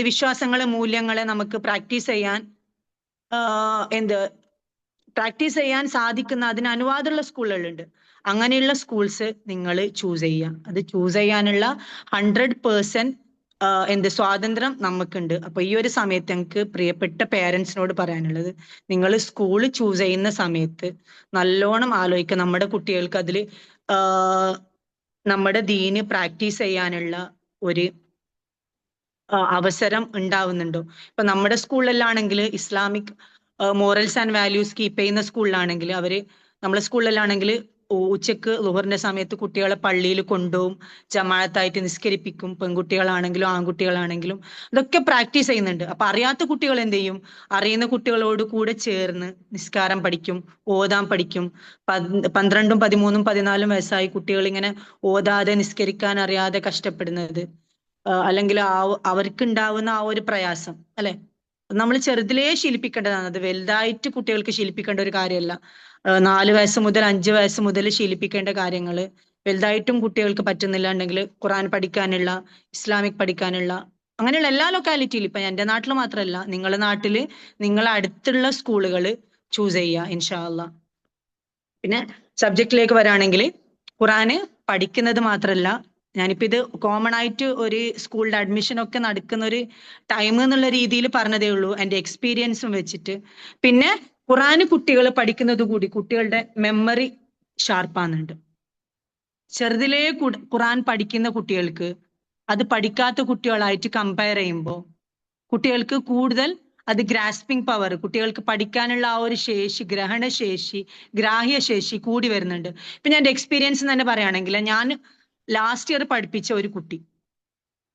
വിശ്വാസങ്ങളെ, മൂല്യങ്ങളെ നമുക്ക് പ്രാക്ടീസ് ചെയ്യാൻ സാധിക്കുന്ന, അതിന് അനുവാദമുള്ള സ്കൂളുകളുണ്ട്. അങ്ങനെയുള്ള സ്കൂൾസ് നിങ്ങൾ ചൂസ് ചെയ്യുക. അത് ചൂസ് ചെയ്യാനുള്ള 100% സ്വാതന്ത്ര്യം നമുക്കുണ്ട്. അപ്പൊ ഈ ഒരു സമയത്ത് ഞങ്ങൾക്ക് പ്രിയപ്പെട്ട പേരൻസിനോട് പറയാനുള്ളത്, നിങ്ങൾ സ്കൂൾ ചൂസ് ചെയ്യുന്ന സമയത്ത് നല്ലോണം ആലോചിക്കുക, നമ്മുടെ കുട്ടികൾക്ക് അതിൽ നമ്മുടെ ദീന് പ്രാക്ടീസ് ചെയ്യാനുള്ള ഒരു അവസരം ഉണ്ടാവുന്നുണ്ടോ. ഇപ്പൊ നമ്മുടെ സ്കൂളിലാണെങ്കിൽ Islamic morals and values keep ചെയ്യുന്ന സ്കൂളിലാണെങ്കിൽ നമ്മളെ സ്കൂളിലാണെങ്കിൽ ഉച്ചക്ക് ളുഹറിന്റെ സമയത്ത് കുട്ടികളെ പള്ളിയിൽ കൊണ്ടുപോകും, ജമാഅത്തായിട്ട് നിസ്കരിപ്പിക്കും. പെൺകുട്ടികളാണെങ്കിലും ആൺകുട്ടികളാണെങ്കിലും ഇതൊക്കെ പ്രാക്ടീസ് ചെയ്യുന്നുണ്ട്. അപ്പൊ അറിയാത്ത കുട്ടികൾ എന്ത് ചെയ്യും, അറിയുന്ന കുട്ടികളോട് കൂടെ ചേർന്ന് നിസ്കാരം പഠിക്കും, ഓതാൻ പഠിക്കും. 12, 13, 14 വയസ്സായി കുട്ടികൾ ഇങ്ങനെ ഓതാതെ നിസ്കരിക്കാൻ അറിയാതെ കഷ്ടപ്പെടുന്നത്, അല്ലെങ്കിൽ അവർക്ക് ഉണ്ടാവുന്ന ആ ഒരു പ്രയാസം, അല്ലെ, നമ്മൾ ചെറുതിലേ ശീലിപ്പിക്കേണ്ടതാണ്. അത് വലുതായിട്ട് കുട്ടികൾക്ക് ശീലിപ്പിക്കേണ്ട ഒരു കാര്യമല്ല. 4 വയസ്സ് മുതൽ 5 വയസ്സ് മുതൽ ശീലിപ്പിക്കേണ്ട കാര്യങ്ങൾ വലുതായിട്ടും കുട്ടികൾക്ക് പറ്റുന്നില്ല ഉണ്ടെങ്കിൽ ഖുർആൻ പഠിക്കാനുള്ള, ഇസ്ലാമിക് പഠിക്കാനുള്ള, അങ്ങനെയുള്ള എല്ലാ ലൊക്കാലിറ്റിയിലും, ഇപ്പൊ എന്റെ നാട്ടിൽ മാത്രമല്ല, നിങ്ങളുടെ നാട്ടില് നിങ്ങളെ അടുത്തുള്ള സ്കൂളുകൾ ചൂസ് ചെയ്യുക ഇൻഷാ അള്ളാ. പിന്നെ സബ്ജക്റ്റിലേക്ക് വരാണെങ്കിൽ ഖുർആന് പഠിക്കുന്നത് മാത്രമല്ല, ഞാനിപ്പോ ഇത് കോമൺ ആയിട്ട് ഒരു സ്കൂളിന്റെ അഡ്മിഷൻ ഒക്കെ നടക്കുന്ന ഒരു ടൈം എന്നുള്ള രീതിയിൽ പറഞ്ഞതേ ഉള്ളൂ, എന്റെ എക്സ്പീരിയൻസും വെച്ചിട്ട്. പിന്നെ ഖുർആന് കുട്ടികൾ പഠിക്കുന്നത് കൂടി കുട്ടികളുടെ മെമ്മറി ഷാർപ്പാകുന്നുണ്ട്. ചെറുതിലേ ഖുർആൻ പഠിക്കുന്ന കുട്ടികൾക്ക് അത് പഠിക്കാത്ത കുട്ടികളായിട്ട് കമ്പയർ ചെയ്യുമ്പോൾ കുട്ടികൾക്ക് കൂടുതൽ അത് ഗ്രാസ്പിംഗ് പവർ, കുട്ടികൾക്ക് പഠിക്കാനുള്ള ആ ഒരു ശേഷി, ഗ്രഹണശേഷി, ഗ്രാഹ്യശേഷി കൂടി വരുന്നുണ്ട്. ഇപ്പൊ ഞാൻ എന്റെ എക്സ്പീരിയൻസ് തന്നെ പറയുകയാണെങ്കിൽ, ഞാൻ ലാസ്റ്റ് ഇയർ പഠിപ്പിച്ച ഒരു കുട്ടി,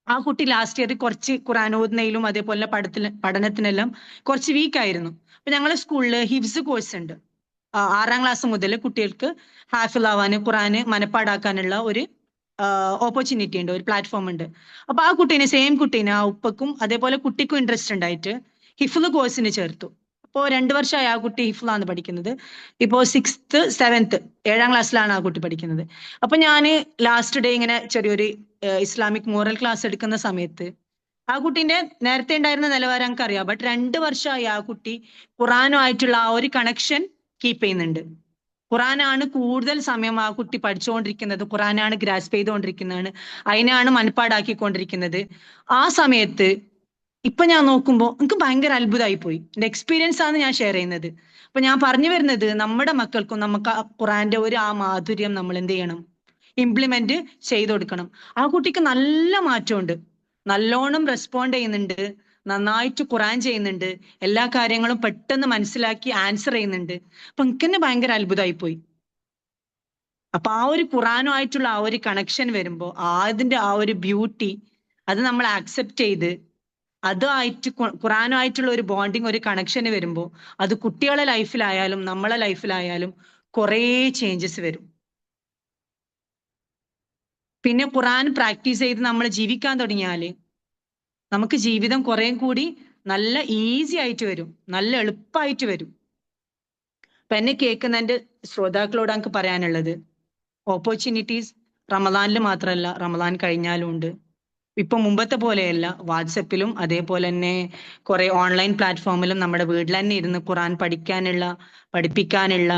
ആ കുട്ടി ലാസ്റ്റ് ഇയർ കുറച്ച് ഖുർആൻ ഓതുന്നതിലും അതേപോലെ പഠനത്തിനെല്ലാം കുറച്ച് വീക്കായിരുന്നു. അപ്പൊ ഞങ്ങളെ സ്കൂളിൽ ഹിഫ്സ് കോഴ്സ് ഉണ്ട്. 6ാം ക്ലാസ് മുതൽ കുട്ടികൾക്ക് ഹാഫിൾ ആവാന്, ഖുർആന് മനപ്പാടാക്കാനുള്ള ഒരു ഓപ്പർച്യൂണിറ്റി ഉണ്ട്, ഒരു പ്ലാറ്റ്ഫോം ഉണ്ട്. അപ്പൊ ആ കുട്ടീനെ, സെയിം കുട്ടീനെ, ആ ഉപ്പക്കും അതേപോലെ കുട്ടിക്കും ഇൻട്രസ്റ്റ് ഉണ്ടായിട്ട് ഹിഫ്ള് കോഴ്സിന് ചേർത്തു. ഇപ്പോ 2 വർഷമായി ആ കുട്ടി ഹിഫ്ളാണ് പഠിക്കുന്നത്. ഇപ്പോ 6th 7th 7ാം ക്ലാസ്സിലാണ് ആ കുട്ടി പഠിക്കുന്നത്. അപ്പൊ ഞാൻ ലാസ്റ്റ് ഡേ ഇങ്ങനെ ചെറിയൊരു ഇസ്ലാമിക് മോറൽ ക്ലാസ് എടുക്കുന്ന സമയത്ത് ആ കുട്ടീന്റെ നേരത്തെ ഉണ്ടായിരുന്ന നിലവാരം നമുക്ക് അറിയാം, ബട്ട് 2 വർഷമായി ആ കുട്ടി ഖുറാനുമായിട്ടുള്ള ആ ഒരു കണക്ഷൻ കീപ്പ് ചെയ്യുന്നുണ്ട്. ഖുറാനാണ് കൂടുതൽ സമയം ആ കുട്ടി പഠിച്ചുകൊണ്ടിരിക്കുന്നത്, ഖുറാനാണ് ഗ്രാസ്പ് ചെയ്തുകൊണ്ടിരിക്കുന്നതാണ്, അതിനാണ് മനപ്പാടാക്കിക്കൊണ്ടിരിക്കുന്നത്. ആ സമയത്ത് ഇപ്പൊ ഞാൻ നോക്കുമ്പോൾ എനിക്ക് ഭയങ്കര അത്ഭുതമായി പോയി. എന്റെ എക്സ്പീരിയൻസ് ആണ് ഞാൻ ഷെയർ ചെയ്യുന്നത്. അപ്പൊ ഞാൻ പറഞ്ഞു വരുന്നത്, നമ്മുടെ മക്കൾക്കും നമുക്ക് ആ ഖുറാന്റെ ആ മാധുര്യം നമ്മൾ എന്ത് ചെയ്യണം, ഇംപ്ലിമെന്റ് ചെയ്തു കൊടുക്കണം. ആ കുട്ടിക്ക് നല്ല മാറ്റമുണ്ട്. നല്ലോണം റെസ്പോണ്ട് ചെയ്യുന്നുണ്ട്, നന്നായിട്ട് ഖുറാൻ ചെയ്യുന്നുണ്ട്, എല്ലാ കാര്യങ്ങളും പെട്ടെന്ന് മനസ്സിലാക്കി ആൻസർ ചെയ്യുന്നുണ്ട്. അപ്പൊ എനിക്ക് തന്നെ ഭയങ്കര അത്ഭുതമായി പോയി. അപ്പൊ ആ ഒരു ഖുറാനുമായിട്ടുള്ള ആ ഒരു കണക്ഷൻ വരുമ്പോ അതിന്റെ ആ ഒരു ബ്യൂട്ടി അത് നമ്മൾ ആക്സെപ്റ്റ് ചെയ്ത് അതുമായിട്ട് ഖുറാനുമായിട്ടുള്ള ഒരു ബോണ്ടിങ്, ഒരു കണക്ഷന് വരുമ്പോ അത് കുട്ടികളെ ലൈഫിലായാലും നമ്മളെ ലൈഫിലായാലും കുറേ ചേഞ്ചസ് വരും. പിന്നെ ഖുറാൻ പ്രാക്ടീസ് ചെയ്ത് നമ്മൾ ജീവിക്കാൻ തുടങ്ങിയാല് നമുക്ക് ജീവിതം കുറേ കൂടി നല്ല ഈസി ആയിട്ട് വരും, നല്ല എളുപ്പമായിട്ട് വരും. അപ്പൊ എന്നെ കേൾക്കുന്ന എന്റെ ശ്രോതാക്കളോട് എനിക്ക് പറയാനുള്ളത്, ഓപ്പർച്യൂണിറ്റീസ് റമദാനിൽ മാത്രമല്ല, റമദാൻ കഴിഞ്ഞാലും ഉണ്ട്. ഇപ്പൊ മുമ്പത്തെ പോലെയല്ല, വാട്സപ്പിലും അതേപോലെ തന്നെ കുറെ ഓൺലൈൻ പ്ലാറ്റ്ഫോമിലും നമ്മുടെ വീട്ടിൽ തന്നെ ഇരുന്ന് ഖുറാൻ പഠിപ്പിക്കാനുള്ള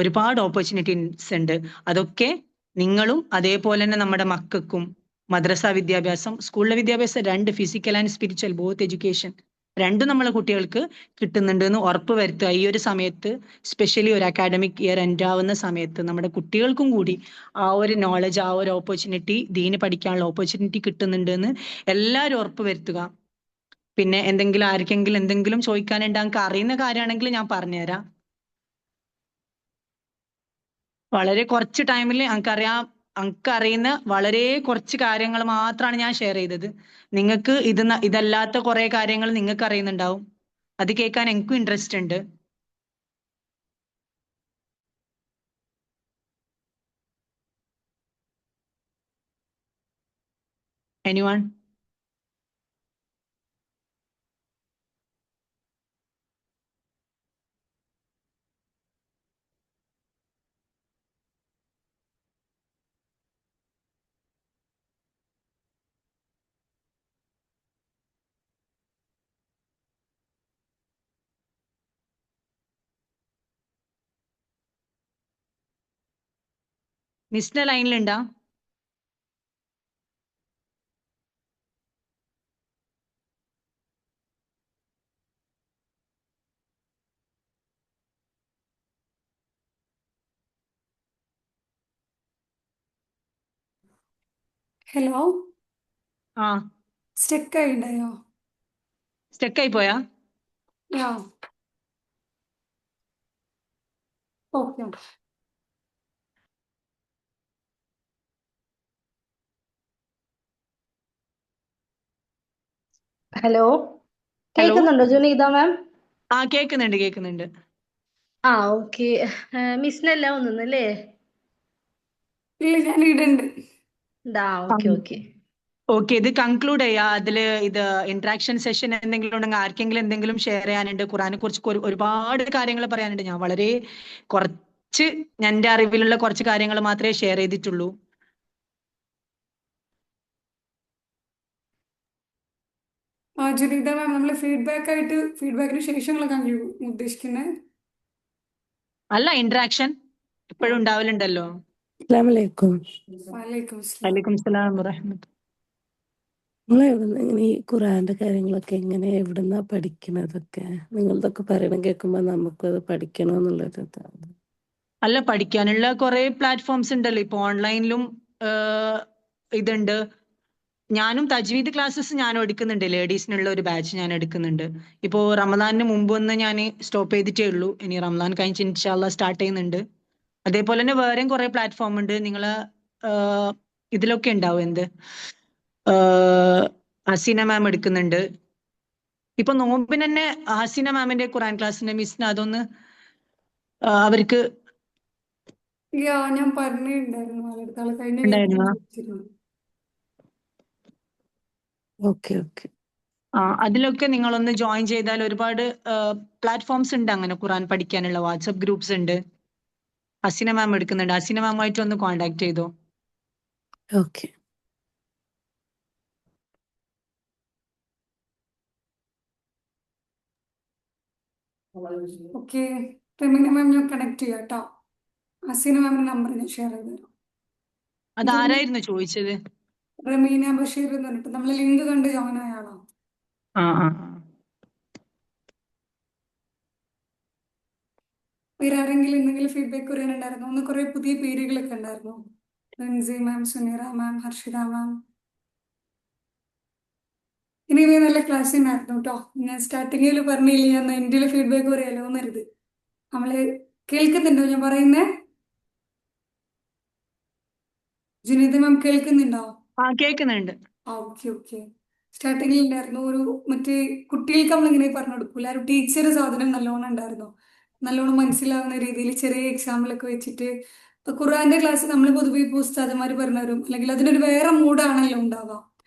ഒരുപാട് ഓപ്പർച്യൂണിറ്റീസ് ഉണ്ട്. അതൊക്കെ നിങ്ങളും അതേപോലെ തന്നെ നമ്മുടെ മക്കൾക്കും മദ്രസ വിദ്യാഭ്യാസം, സ്കൂളിലെ വിദ്യാഭ്യാസം, രണ്ട് physical and spiritual both education രണ്ടും നമ്മളെ കുട്ടികൾക്ക് കിട്ടുന്നുണ്ട് എന്ന് ഉറപ്പ് വരുത്തുക. ഈ ഒരു സമയത്ത് സ്പെഷ്യലി ഒരു അക്കാഡമിക് ഇയർ എൻഡ് ആവുന്ന സമയത്ത് നമ്മുടെ കുട്ടികൾക്കും കൂടി ആ ഒരു നോളജ്, ആ ഒരു ഓപ്പർച്യൂണിറ്റി, ദീന് പഠിക്കാനുള്ള ഓപ്പർച്യൂണിറ്റി കിട്ടുന്നുണ്ട് എന്ന് എല്ലാവരും ഉറപ്പ് വരുത്തുക. പിന്നെ ആർക്കെങ്കിലും എന്തെങ്കിലും ചോദിക്കാനുണ്ട്, എനിക്ക് അറിയുന്ന കാര്യമാണെങ്കിൽ ഞാൻ പറഞ്ഞുതരാം. വളരെ കുറച്ച് ടൈമിൽ എനിക്കറിയുന്ന വളരെ കുറച്ച് കാര്യങ്ങൾ മാത്രമാണ് ഞാൻ ഷെയർ ചെയ്തത്. നിങ്ങൾക്ക് ഇതല്ലാത്ത കുറെ കാര്യങ്ങൾ നിങ്ങൾക്ക് അറിയുന്നുണ്ടാവും, അത് കേൾക്കാൻ എനിക്കും ഇൻട്രസ്റ്റ് ഉണ്ട്. എനിവൺ? മിസ്ന്റെ ലൈനിലുണ്ടാ? ഹലോ, ആ, സ്റ്റെക്ക് ആയിണ്ടായോ? സ്റ്റെക്കായി പോയാ? യാ, ഓക്കെ. Hello, hello. കേൾക്കുന്നുണ്ടോ ജുനീത മാം? ആ, കേൾക്കുന്നുണ്ട്. ആ, ഓക്കെ. മിസ്സിനെല്ലാം ഒന്നല്ലേ? ഇല്ല, ഞാൻ ഇടുണ്ട്. Okay okay. ഓക്കെ, ഇത് കൺക്ലൂഡ് ചെയ്യാം. ഇത് ഇന്ററാക്ഷൻ സെഷൻ എന്തെങ്കിലും ഉണ്ടെങ്കിൽ ആർക്കെങ്കിലും എന്തെങ്കിലും ഷെയർ ചെയ്യാനുണ്ട്, ഖുറാനെ കുറിച്ച് ഒരുപാട് കാര്യങ്ങൾ പറയാനുണ്ട്. ഞാൻ വളരെ കുറച്ച് എന്റെ അറിവിലുള്ള കുറച്ച് കാര്യങ്ങൾ മാത്രമേ ഷെയർ ചെയ്തിട്ടുള്ളൂ. ജുനീത മാം, നമ്മൾ ഫീഡ്ബാക്കിന് ശേഷങ്ങളൊക്കെ ഉദ്ദേശിക്കുന്നത്? അല്ല, ഇന്ററാക്ഷൻ എപ്പോഴും ഉണ്ടാവലുണ്ടല്ലോ. അസ്സലാമലൈക്കും. വലൈക്കും അസ്സലാം. വലൈക്കും സലാം വറഹ്മത്തുള്ളാഹി. നിങ്ങൾ എവിടുന്ന് ഇങ്ങനെ ഈ ഖുറാന്റെ കാര്യങ്ങളൊക്കെ എങ്ങനെ എവിടുന്നാ പഠിക്കണതൊക്കെ? നിങ്ങളതൊക്കെ പറയണം കേൾക്കുമ്പോ നമുക്കത് പഠിക്കണമെന്നുള്ളൊരു ഇതാണ്. അല്ല, പഠിക്കാനുള്ള കുറെ പ്ലാറ്റ്ഫോംസ് ഉണ്ടല്ലോ ഇപ്പൊ ഓൺലൈനിലും. ഇതുണ്ട്. ഞാനും തജ്വീദ് ക്ലാസ്സസ് ഞാനും എടുക്കുന്നുണ്ട്. ലേഡീസിനുള്ള ഒരു ബാച്ച് ഞാൻ എടുക്കുന്നുണ്ട്. ഇപ്പോ റമദാനിന് മുമ്പ് ഒന്ന് ഞാൻ സ്റ്റോപ്പ് ചെയ്തിട്ടേ ഉള്ളൂ. ഇനി റമദാൻ കഴിഞ്ഞ് ഇൻഷാല്ലാ സ്റ്റാർട്ട് ചെയ്യുന്നുണ്ട്. അതേപോലെ തന്നെ വേറെയും കുറെ പ്ലാറ്റ്ഫോം ഉണ്ട്. നിങ്ങള് ഇതിലൊക്കെ ഉണ്ടാവും, ഹസീന മാം എടുക്കുന്നുണ്ട്. ഇപ്പൊ നോമ്പിന് തന്നെ ഹസീന മാമിന്റെ ഖുറാൻ ക്ലാസ്സിന്റെ മിസ്സിന് അതൊന്ന് അവർക്ക് യാ, ഞാൻ പറഞ്ഞിട്ടുണ്ടായിരുന്നു ആളെടുത്ത്. ആള് കഴിഞ്ഞ വീക്കിൽ ഉണ്ടായിരുന്ന ചോദിച്ചിരുന്നു. Okay okay. അതിലൊക്കെ നിങ്ങളൊന്ന് ജോയിൻ ചെയ്താൽ ഒരുപാട് പ്ലാറ്റ്ഫോംസ് ഉണ്ട് അങ്ങനെ ഖുറാൻ പഠിക്കാനുള്ള. വാട്സപ്പ് ഗ്രൂപ്പ്സ് ഉണ്ട്. ഹസീന മാം എടുക്കുന്നുണ്ട്. ഹസീന മാമായിട്ട് ഒന്ന് കോൺടാക്ട് ചെയ്തോ. ഓക്കെ. ഓക്കെ, റമീന മാം ഞാൻ കണക്ട് ചെയ്യാം കേട്ടോ. ഹസീന മാമിന്റെ നമ്പർ ഞാൻ ഷെയർ ചെയ്ത് തരാം. അതാരായിരുന്നു ചോദിച്ചത്? റമീന ബഷീർ എന്ന് പറഞ്ഞിട്ട് നമ്മൾ ലിങ്ക് കണ്ട് ജോയിൻ ആയ ആളാണ്. ആ ആ വേറെ ആരെങ്കിലും എന്തെങ്കിലും ഫീഡ്ബാക്ക് പറയാനുണ്ടായിരുന്നു? ഒന്ന് കുറെ പുതിയ പേരുകളൊക്കെ ഉണ്ടായിരുന്നു. റിൻസി മാം, സുനീറ മാം, ഹർഷിത മാം. ഇനി നല്ല ക്ലാസ് തന്നെയായിരുന്നു കേട്ടോ. ഞാൻ സ്റ്റാർട്ടിങ്ങിൽ പറഞ്ഞില്ല, ഞാൻ എൻ്റെ ഫീഡ്ബാക്ക് പറയാലോ എന്നരുത്. നമ്മള് കേൾക്കുന്നുണ്ടോ ഞാൻ പറയുന്നേ? ജുനീദ് മാം കേൾക്കുന്നുണ്ടോ? ആ കേൾക്കുന്നുണ്ട്. ആ, ഓക്കെ ഓക്കെ. സ്റ്റാർട്ടിങ്ങിൽ ഉണ്ടായിരുന്നു ഒരു മറ്റേ കുട്ടികൾക്ക് നമ്മളിങ്ങനെ പറഞ്ഞു കൊടുക്കൂല, ഒരു ടീച്ചർ സാധനം നല്ലോണം ഉണ്ടായിരുന്നു. നല്ലോണം മനസ്സിലാവുന്ന രീതിയിൽ ചെറിയ എക്സാമ്പിളൊക്കെ വെച്ചിട്ട്. ഇപ്പൊ ഖുർആന്റെ ക്ലാസ് നമ്മൾ പൊതുവെ ഇപ്പോൾ ഉസ്താദന്മാർ പറഞ്ഞു തരും, അല്ലെങ്കിൽ അതിനൊരു വേറെ മൂഡാണല്ലോ ഉണ്ടാവുക.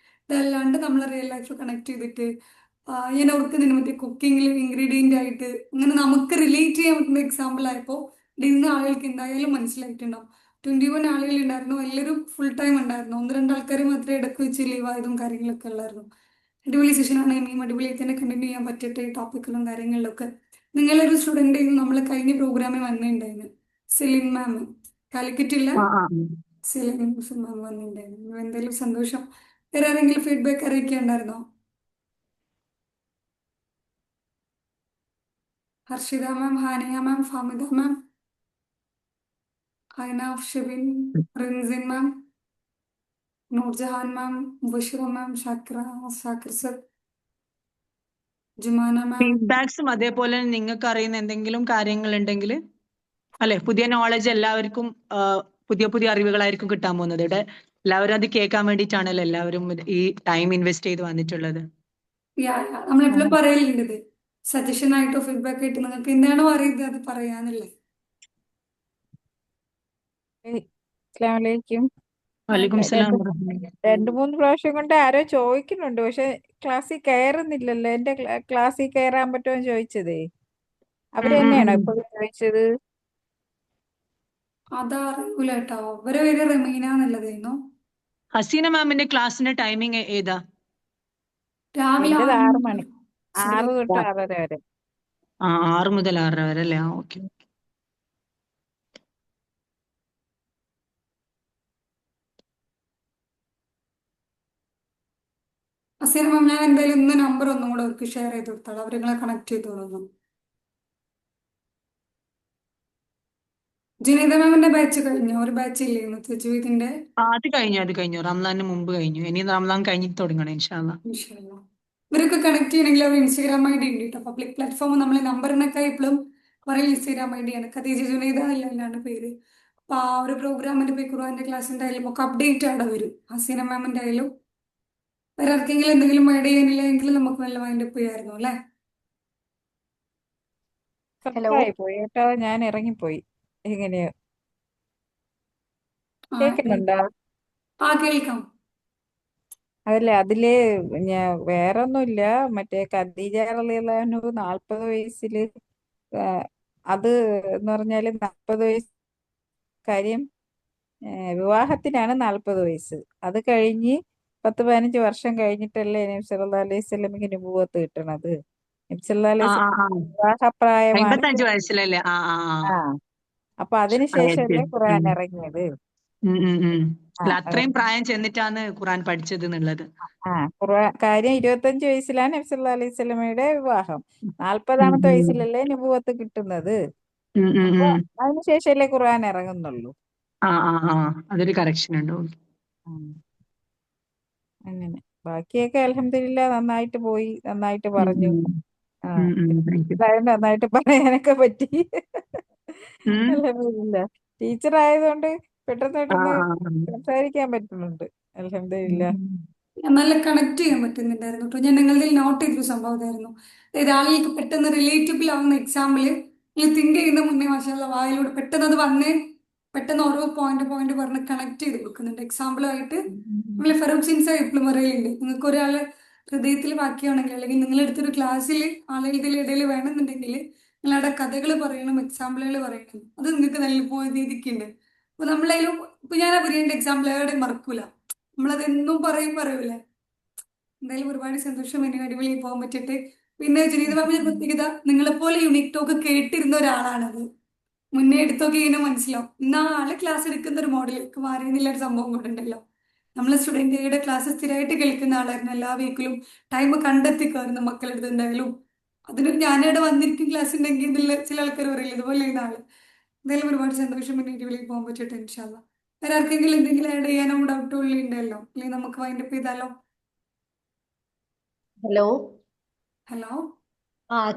ഇതല്ലാണ്ട് നമ്മൾ റിയൽ ലൈഫ് കണക്ട് ചെയ്തിട്ട് ഞാൻ ഓർക്കുന്നുണ്ട് മറ്റേ കുക്കിങ്ങിൽ ഇൻഗ്രീഡിയൻ്റ് ആയിട്ട് അങ്ങനെ നമുക്ക് റിലേറ്റ് ചെയ്യാൻ പറ്റുന്ന എക്സാമ്പിൾ ആയപ്പോൾ ഇന്ന് ആളുകൾക്ക് എന്തായാലും മനസ്സിലായിട്ടുണ്ടാവും. 21 ആളുകൾ ഉണ്ടായിരുന്നു, എല്ലാവരും ഫുൾ ടൈം ഉണ്ടായിരുന്നു. ഒന്ന് രണ്ട് ആൾക്കാർ മാത്രമേ ഇടയ്ക്ക് വെച്ച് ലീവായതും കാര്യങ്ങളൊക്കെ ഉള്ളായിരുന്നു. അടിപൊളി സെഷനാണ്. ഇനിയും അടിപൊളിയായി തന്നെ കണ്ടിന്യൂ ചെയ്യാൻ പറ്റട്ടെ ഈ ടോപ്പിക്കിലും കാര്യങ്ങളിലൊക്കെ. നിങ്ങളൊരു സ്റ്റുഡൻ്റ് നമ്മൾ കഴിഞ്ഞ പ്രോഗ്രാമിൽ വന്നിട്ടുണ്ടായിരുന്നു, സെലിൻ മാം. കാലിക്കറ്റില്ല, ആ ആ സെലിൻ മാം വന്നിട്ടുണ്ടായിരുന്നു. എന്തായാലും സന്തോഷം. വേറെ ആരെങ്കിലും ഫീഡ്ബാക്ക് അറിയിക്കാണ്ടായിരുന്നോ? ഹർഷിത മാം, ഹാനിയ മാം, ഫാമിദ മാം, ഹൈനാഫ് ഷെബിൻ, റിൻസിൻ മാം, നൂർജഹാൻ മാം, ബഷീറ മാം, ഷാക്കിർ സർ, ജുമാന മാം. ഫീഡ്ബാക്സും അതേപോലെ നിങ്ങൾക്ക് അറിയുന്ന എന്തെങ്കിലും കാര്യങ്ങൾ ഉണ്ടെങ്കിൽ അല്ലെ, പുതിയ നോളജ് എല്ലാവർക്കും പുതിയ പുതിയ അറിവുകളായിരിക്കും കിട്ടാൻ പോകുന്നത്. ഇവിടെ എല്ലാവരും അത് കേൾക്കാൻ വേണ്ടിയിട്ടാണല്ലോ എല്ലാവരും ഈ ടൈം ഇൻവെസ്റ്റ് ചെയ്ത് വന്നിട്ടുള്ളത്. നമ്മളെപ്പോഴും പറയലുണ്ട് ഇത് സജഷൻ ആയിട്ടോ ഫീഡ്ബാക്ക് ആയിട്ട് നിങ്ങൾക്ക് എന്താണോ അറിയുന്നത് അത് പറയാന്നുള്ളത്. അസ്സലാമലൈക്കും. വലൈക്കും സലാം. രണ്ട് മൂന്ന് പ്രാവശ്യം കൊണ്ട് ആരോ ചോദിക്കുന്നുണ്ട്, പക്ഷെ ക്ലാസ്സിൽ കയറുന്നില്ലല്ലോ. എന്റെ ക്ലാസ്സിൽ കയറാൻ പറ്റുമോ എന്ന് ചോദിച്ചതേ, അവര് തന്നെയാണോ ഇപ്പോഴും ചോദിച്ചത്? അതാ അറിയൂല കേട്ടോ. അവരെ പേര് റമീന എന്നുള്ളതായിരുന്നു. ഹസീന മാമിന്റെ ക്ലാസ്സിന്റെ ടൈമിംഗ് ഏതാ? രാവിലെ എന്റേത് 6 6 മണി, സുബൈ. 6 തൊട്ട് 6:30 വരെ. 6 മുതൽ 6 വരെ അല്ലേ? ഓക്കെ. അസീന മാം, ഞാൻ എന്തായാലും ഇന്ന് നമ്പർ ഒന്നും കൂടെ അവർക്ക് ഷെയർ ചെയ്ത് കൊടുത്താൽ അവർ നിങ്ങളെ കണക്ട് ചെയ്തോളൂ. ജുനൈദ മാമിന്റെ ബാച്ച് കഴിഞ്ഞു. ഒരു ബാച്ച് ഇല്ലേ തജ്വീദിന്റെ? അത് കഴിഞ്ഞു. റംസാന് മുമ്പ് കഴിഞ്ഞു. ഇനി റംസാൻ കഴിഞ്ഞിട്ട് തുടങ്ങണം ഇൻഷാല്ലാ. ഇൻഷാല്ലാ. ഇവരൊക്കെ കണക്ട് ചെയ്യണമെങ്കിൽ അവർ ഇൻസ്റ്റാഗ്രാം ഐ ഡി ഉണ്ട് കേട്ടോ. പബ്ലിക് പ്ലാറ്റ്ഫോം നമ്മളെ നമ്പറിനൊക്കെ എപ്പോഴും കുറെ ഇൻസ്റ്റാഗ്രാം ഐ ഡി ആണ്. ഖദീജ ജുനൈദ അല്ലാണ്ട് പേര്. അപ്പൊ ആ ഒരു പ്രോഗ്രാമിന്റെ പോയി ഖുർആന്റെ ക്ലാസ്സിന്റെ ആയാലും ഒക്കെ അപ്ഡേറ്റ് അവിടെ വരും. ഹസീന മാമിന്റെ ആയാലും വേറെ ആർക്കെങ്കിലും എന്തെങ്കിലും ആഡ് ചെയ്യാനില്ല എങ്കിൽ നമുക്ക് നല്ല മൈൻഡ് അപ്പ് ചെയ്യായിരുന്നു അല്ലെ? ഹലോ. കട്ടായി പോയി കേട്ടോ, ഞാൻ ഇറങ്ങിപ്പോയി. എങ്ങനെയോ ആ കേൾക്കുന്നുണ്ടോ? കേൾക്കാം. അതല്ലേ അതില് ഞാൻ വേറൊന്നുമില്ല, മറ്റേ ഖദീജ റളിയല്ലാഹു അൻഹു 40 വയസ്സില് ആ, അത് എന്ന് പറഞ്ഞാല് 40 വയസ്സ് കാര്യം, വിവാഹത്തിനാണ് 40 വയസ്സ്. അത് കഴിഞ്ഞ് 10-15 വർഷം കഴിഞ്ഞിട്ടല്ലേ നബി സല്ലല്ലാഹു അലൈഹി വസല്ലമയ്ക്ക് നുബുവത്ത് കിട്ടണത്. നബി സല്ലല്ലാഹു അലൈഹി വസല്ലം വിവാഹപ്രായമാണ് 55 വയസ്സിലല്ലേ? ആ അപ്പൊ അതിനുശേഷമല്ലേ ഖുർആൻ ഇറങ്ങിയത്. ആ അല്ല, അത്രയും പ്രായം ചെന്നിട്ടാണ് ഖുർആൻ പഠിച്ചത് എന്നുള്ളത്. കാര്യം 25 വയസ്സിലാണ് നബി സല്ലല്ലാഹു അലൈഹി വസല്ലമയുടെ വിവാഹം. 40-ാമത്തെ വയസ്സിലല്ലേ നുബുവത്ത് കിട്ടുന്നത്. അപ്പൊ അതിനുശേഷമല്ലേ ഖുർആൻ ഇറങ്ങുന്നുള്ളൂ. അതൊരു കറക്ഷൻ ഉണ്ട്. ഉം. അങ്ങനെ ബാക്കിയൊക്കെ അൽഹംദുലില്ലാ നന്നായിട്ട് പോയി, നന്നായിട്ട് പറഞ്ഞു. ആ താങ്ക് യു. ടീച്ചറായതുകൊണ്ട് നന്നായിട്ട് പറയാനൊക്കെ പറ്റി. അൽഹംദുലില്ലാ. ടീച്ചർ ആയതുകൊണ്ട് പെട്ടെന്ന് പെട്ടെന്ന് സംസാരിക്കാൻ പറ്റുന്നുണ്ട്. അൽഹംദുലില്ലാ. നല്ല കണക്ട് ചെയ്യാൻ പറ്റുന്നുണ്ടായിരുന്നു കേട്ടോ. ഞാൻ നിങ്ങളുടെ നോട്ട് ചെയ്തൊരു സംഭവം ഇതായിരുന്നു. അതായത് ആളുകൾക്ക് പെട്ടെന്ന് റിലേറ്റബിൾ ആവുന്ന എക്സാമ്പിള് നിങ്ങൾ തിങ്ക് ചെയ്യുന്ന മുന്നേ മാഷാല്ല വായിലൂടെ പെട്ടെന്ന് അത് വന്നേ പെട്ടെന്ന് ഓരോ പോയിന്റ് പറഞ്ഞ് കണക്ട് ചെയ്ത് കൊടുക്കുന്നുണ്ട്. എക്സാമ്പിളായിട്ട് നമ്മൾ ഫറൂഖ് സിൻസ എപ്പോഴും പറയലുണ്ട്, നിങ്ങൾക്ക് ഒരാള് ഹൃദയത്തിൽ ബാക്കിയാണെങ്കിൽ അല്ലെങ്കിൽ നിങ്ങളെടുത്തൊരു ക്ലാസ്സിൽ ആളുകളുടെ ഇടയിൽ വേണമെന്നുണ്ടെങ്കിൽ നിങ്ങളുടെ കഥകൾ പറയണം, എക്സാമ്പിളുകൾ പറയണം. അത് നിങ്ങൾക്ക് നല്ല പോയ രീതിക്കുണ്ട്. അപ്പൊ നമ്മളതിലും ഇപ്പൊ ഞാൻ പറയേണ്ട എക്സാമ്പിൾ എവിടെയും മറക്കൂല. നമ്മളത് എന്നും പറയൂലേ. എന്തായാലും ഒരുപാട് സന്തോഷം. എന്നെ അടിപൊളി പോകാൻ പറ്റിയിട്ട്. പിന്നെ ജനീത മാമിന്റെ പ്രത്യേകത, നിങ്ങളെപ്പോലെ യുണീക് ടോക്ക് കേട്ടിരുന്ന ഒരാളാണത്. മുന്നേ എടുത്തൊക്കെ ഇങ്ങനെ മനസ്സിലാവും. ഇന്ന് ആള് ക്ലാസ് എടുക്കുന്ന ഒരു മോഡലിലേക്ക് മാറിയെന്നുള്ള ഒരു സംഭവം കൊണ്ടുണ്ടല്ലോ. നമ്മളെ സ്റ്റുഡൻറ്റുകളുടെ ക്ലാസ് സ്ഥിരമായിട്ട് കേൾക്കുന്ന ആളായിരുന്നു. എല്ലാ വീക്കിലും ടൈം കണ്ടെത്തി കയറുന്ന മക്കളെടുത്ത് എന്തായാലും അതിനൊരു ഞാനിവിടെ വന്നിരിക്കും ക്ലാസ് ഉണ്ടെങ്കിൽ എന്നുള്ള ചില ആൾക്കാർ പറയില്ല, ഇതുപോലെ ചെയ്യുന്ന ആള്. എന്തായാലും ഒരുപാട് സന്തോഷം. പിന്നെ അടിപൊളി പോകാൻ പറ്റിയിട്ട് ഇൻഷാല്ലാ. വേറെ ആർക്കെങ്കിലും എന്തെങ്കിലും ആഡ് ചെയ്യാനോ ഡൗട്ട് ഉള്ളി ഉണ്ടല്ലോ, അല്ലെങ്കിൽ നമുക്ക് വൈൻഡപ്പ് ചെയ്താലോ? ഹലോ. ഹലോ.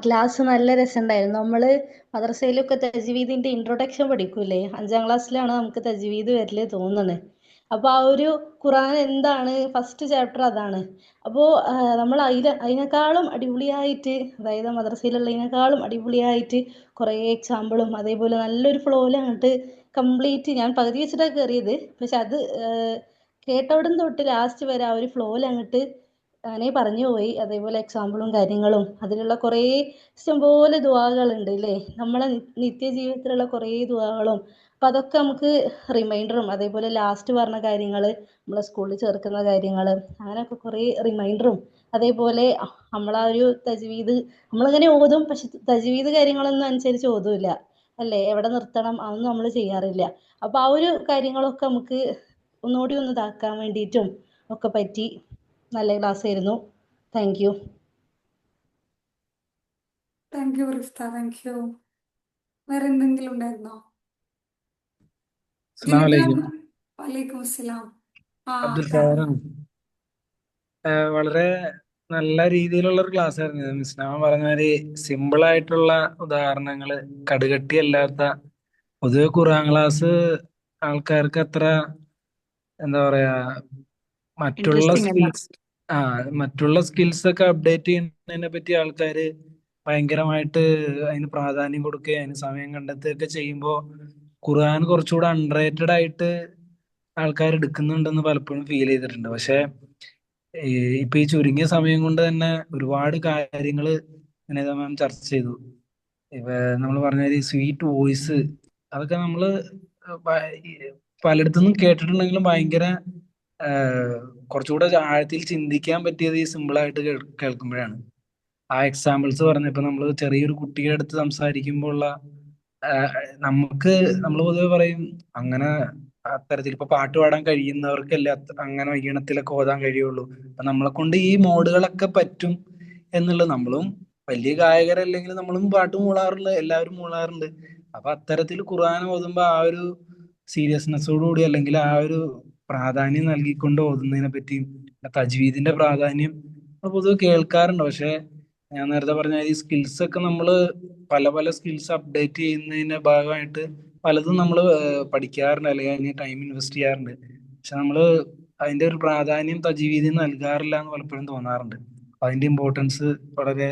ക്ലാസ് നല്ല രസമുണ്ടായിരുന്നു. നമ്മള് മദ്രസയിലൊക്കെ തജ്വീദിന്റെ ഇൻട്രൊഡക്ഷൻ പഠിക്കൂലേ? 5ാം ക്ലാസ്സിലാണ് നമുക്ക് തജ്വീദ് വരല് തോന്നുന്നത്. അപ്പൊ ആ ഒരു ഖുർആൻ എന്താണ് ഫസ്റ്റ് ചാപ്റ്റർ അതാണ്. അപ്പോൾ നമ്മൾ അതിനേക്കാളും അടിപൊളിയായിട്ട്, അതായത് മദ്രസയിലുള്ളതിനേക്കാളും അടിപൊളിയായിട്ട് കുറേ എക്സാമ്പിളും അതേപോലെ നല്ലൊരു ഫ്ലോയിൽ അങ്ങോട്ട് കംപ്ലീറ്റ് ഞാൻ പകുതി വെച്ചിട്ടാണ് കയറിയത്. പക്ഷെ അത് കേട്ടവിടം തൊട്ട് ലാസ്റ്റ് വരെ ആ ഒരു ഫ്ലോയിൽ അങ്ങോട്ട് അങ്ങനെ പറഞ്ഞു പോയി. അതേപോലെ എക്സാമ്പിളും കാര്യങ്ങളും അതിലുള്ള കുറേ ഇഷ്ടംപോലെ ദുആകളുണ്ട് അല്ലേ? നമ്മളെ നിത്യജീവിതത്തിലുള്ള കുറേ ദുആകളും. അപ്പം അതൊക്കെ നമുക്ക് റിമൈൻഡറും അതേപോലെ ലാസ്റ്റ് പറഞ്ഞ കാര്യങ്ങൾ, നമ്മളെ സ്കൂളിൽ ചേർക്കുന്ന കാര്യങ്ങൾ, അങ്ങനെയൊക്കെ കുറേ റിമൈൻഡറും അതേപോലെ നമ്മളാ ഒരു തജ്വീദ് നമ്മളിങ്ങനെ ഓതും, പക്ഷെ തജ്വീദ് കാര്യങ്ങളൊന്നും അനുസരിച്ച് ഓതൂല അല്ലേ? എവിടെ നിർത്തണം അതൊന്നും നമ്മൾ ചെയ്യാറില്ല. അപ്പോൾ ആ ഒരു കാര്യങ്ങളൊക്കെ നമുക്ക് ഒന്നുകൂടി ഒന്ന് ഇതാക്കാൻ വേണ്ടിയിട്ടും ഒക്കെ പറ്റി. നല്ല ക്ലാസ് ആയിരുന്നു. Thank you. Thank you Rifta, thank you. വേറെ എന്തെങ്കിലും ഉണ്ടായിരുന്നോ? അസ്സലാമു അലൈക്കും. വലൈക്കും അസ്സലാം. ആ അബ്ദുൽ പറഞ്ഞു. ഖാദറാണ്. വളരെ നല്ല രീതിയിലുള്ള ഒരു ക്ലാസ് ആയിരുന്നു ഇത്. മിസ് നാമ പറഞ്ഞാല് സിമ്പിൾ ആയിട്ടുള്ള ഉദാഹരണങ്ങള്, കടുകട്ടിയല്ലാത്ത. പൊതുവെ ഖുർആൻ ക്ലാസ് ആൾക്കാർക്ക് അത്ര എന്താ പറയാ, മറ്റുള്ള ഇൻട്രസ്റ്റിംഗ് അല്ല. സ്കിൽസ് മറ്റുള്ള സ്കിൽസ് ഒക്കെ അപ്ഡേറ്റ് ചെയ്യുന്നതിനെ പറ്റി ആൾക്കാര് ഭയങ്കരമായിട്ട് അതിന് പ്രാധാന്യം കൊടുക്കുകയും അതിന് സമയം കണ്ടെത്തുകയൊക്കെ ചെയ്യുമ്പോൾ ഖുർആൻ കുറച്ചുകൂടെ അൺറേറ്റഡ് ആയിട്ട് ആൾക്കാർ എടുക്കുന്നുണ്ടെന്ന് പലപ്പോഴും ഫീൽ ചെയ്തിട്ടുണ്ട്. പക്ഷെ ഇപ്പൊ ഈ ചുരുങ്ങിയ സമയം കൊണ്ട് തന്നെ ഒരുപാട് കാര്യങ്ങള് മാം ചർച്ച ചെയ്തു. ഇപ്പൊ നമ്മൾ പറഞ്ഞ ഈ സ്വീറ്റ് വോയിസ്, അതൊക്കെ നമ്മള് പ- ഈ പലയിടത്തുനിന്നും കേട്ടിട്ടുണ്ടെങ്കിലും ഭയങ്കര കുറച്ചുകൂടെ ആഴത്തിൽ ചിന്തിക്കാൻ പറ്റിയത് ഈ സിമ്പിൾ ആയിട്ട് കേൾക്കുമ്പോഴാണ്. ആ എക്സാമ്പിൾസ് പറഞ്ഞ ഇപ്പൊ നമ്മള് ചെറിയൊരു കുട്ടിയുടെ അടുത്ത് സംസാരിക്കുമ്പോൾ ഉള്ള നമുക്ക് നമ്മൾ പൊതുവെ പറയും അങ്ങനെ അത്തരത്തിൽ ഇപ്പൊ പാട്ട് പാടാൻ കഴിയുന്നവർക്കല്ലേ അങ്ങനെ ഈണത്തിലൊക്കെ ഓതാൻ കഴിയുള്ളൂ. അപ്പൊ നമ്മളെ കൊണ്ട് ഈ മോഡുകളൊക്കെ പറ്റും എന്നുള്ളത്. നമ്മളും വലിയ ഗായകരല്ലെങ്കിൽ നമ്മളും പാട്ട് മൂളാറുണ്ട്, എല്ലാവരും മൂളാറുണ്ട്. അപ്പൊ അത്തരത്തിൽ ഖുർആൻ ഓതുമ്പോ ആ ഒരു സീരിയസ്നെസ്സോടു കൂടി അല്ലെങ്കിൽ ആ ഒരു പ്രാധാന്യം നൽകിക്കൊണ്ട് ഓതുന്നതിനെ പറ്റിയും തജ്വീദിന്റെ പ്രാധാന്യം നമ്മൾ പൊതുവെ കേൾക്കാറുണ്ട്. പക്ഷെ ഞാൻ നേരത്തെ പറഞ്ഞ ഈ സ്കിൽസ് ഒക്കെ നമ്മള് പല പല സ്കിൽസ് അപ്ഡേറ്റ് ചെയ്യുന്നതിന്റെ ഭാഗമായിട്ട് പലതും നമ്മൾ പഠിക്കാറുണ്ട്, അല്ലെങ്കിൽ അതിന് ടൈം ഇൻവെസ്റ്റ് ചെയ്യാറുണ്ട്. പക്ഷെ നമ്മള് അതിന്റെ ഒരു പ്രാധാന്യം തജ്വീദിന് നൽകാറില്ല എന്ന് പലപ്പോഴും തോന്നാറുണ്ട്. അപ്പൊ അതിന്റെ ഇമ്പോർട്ടൻസ് വളരെ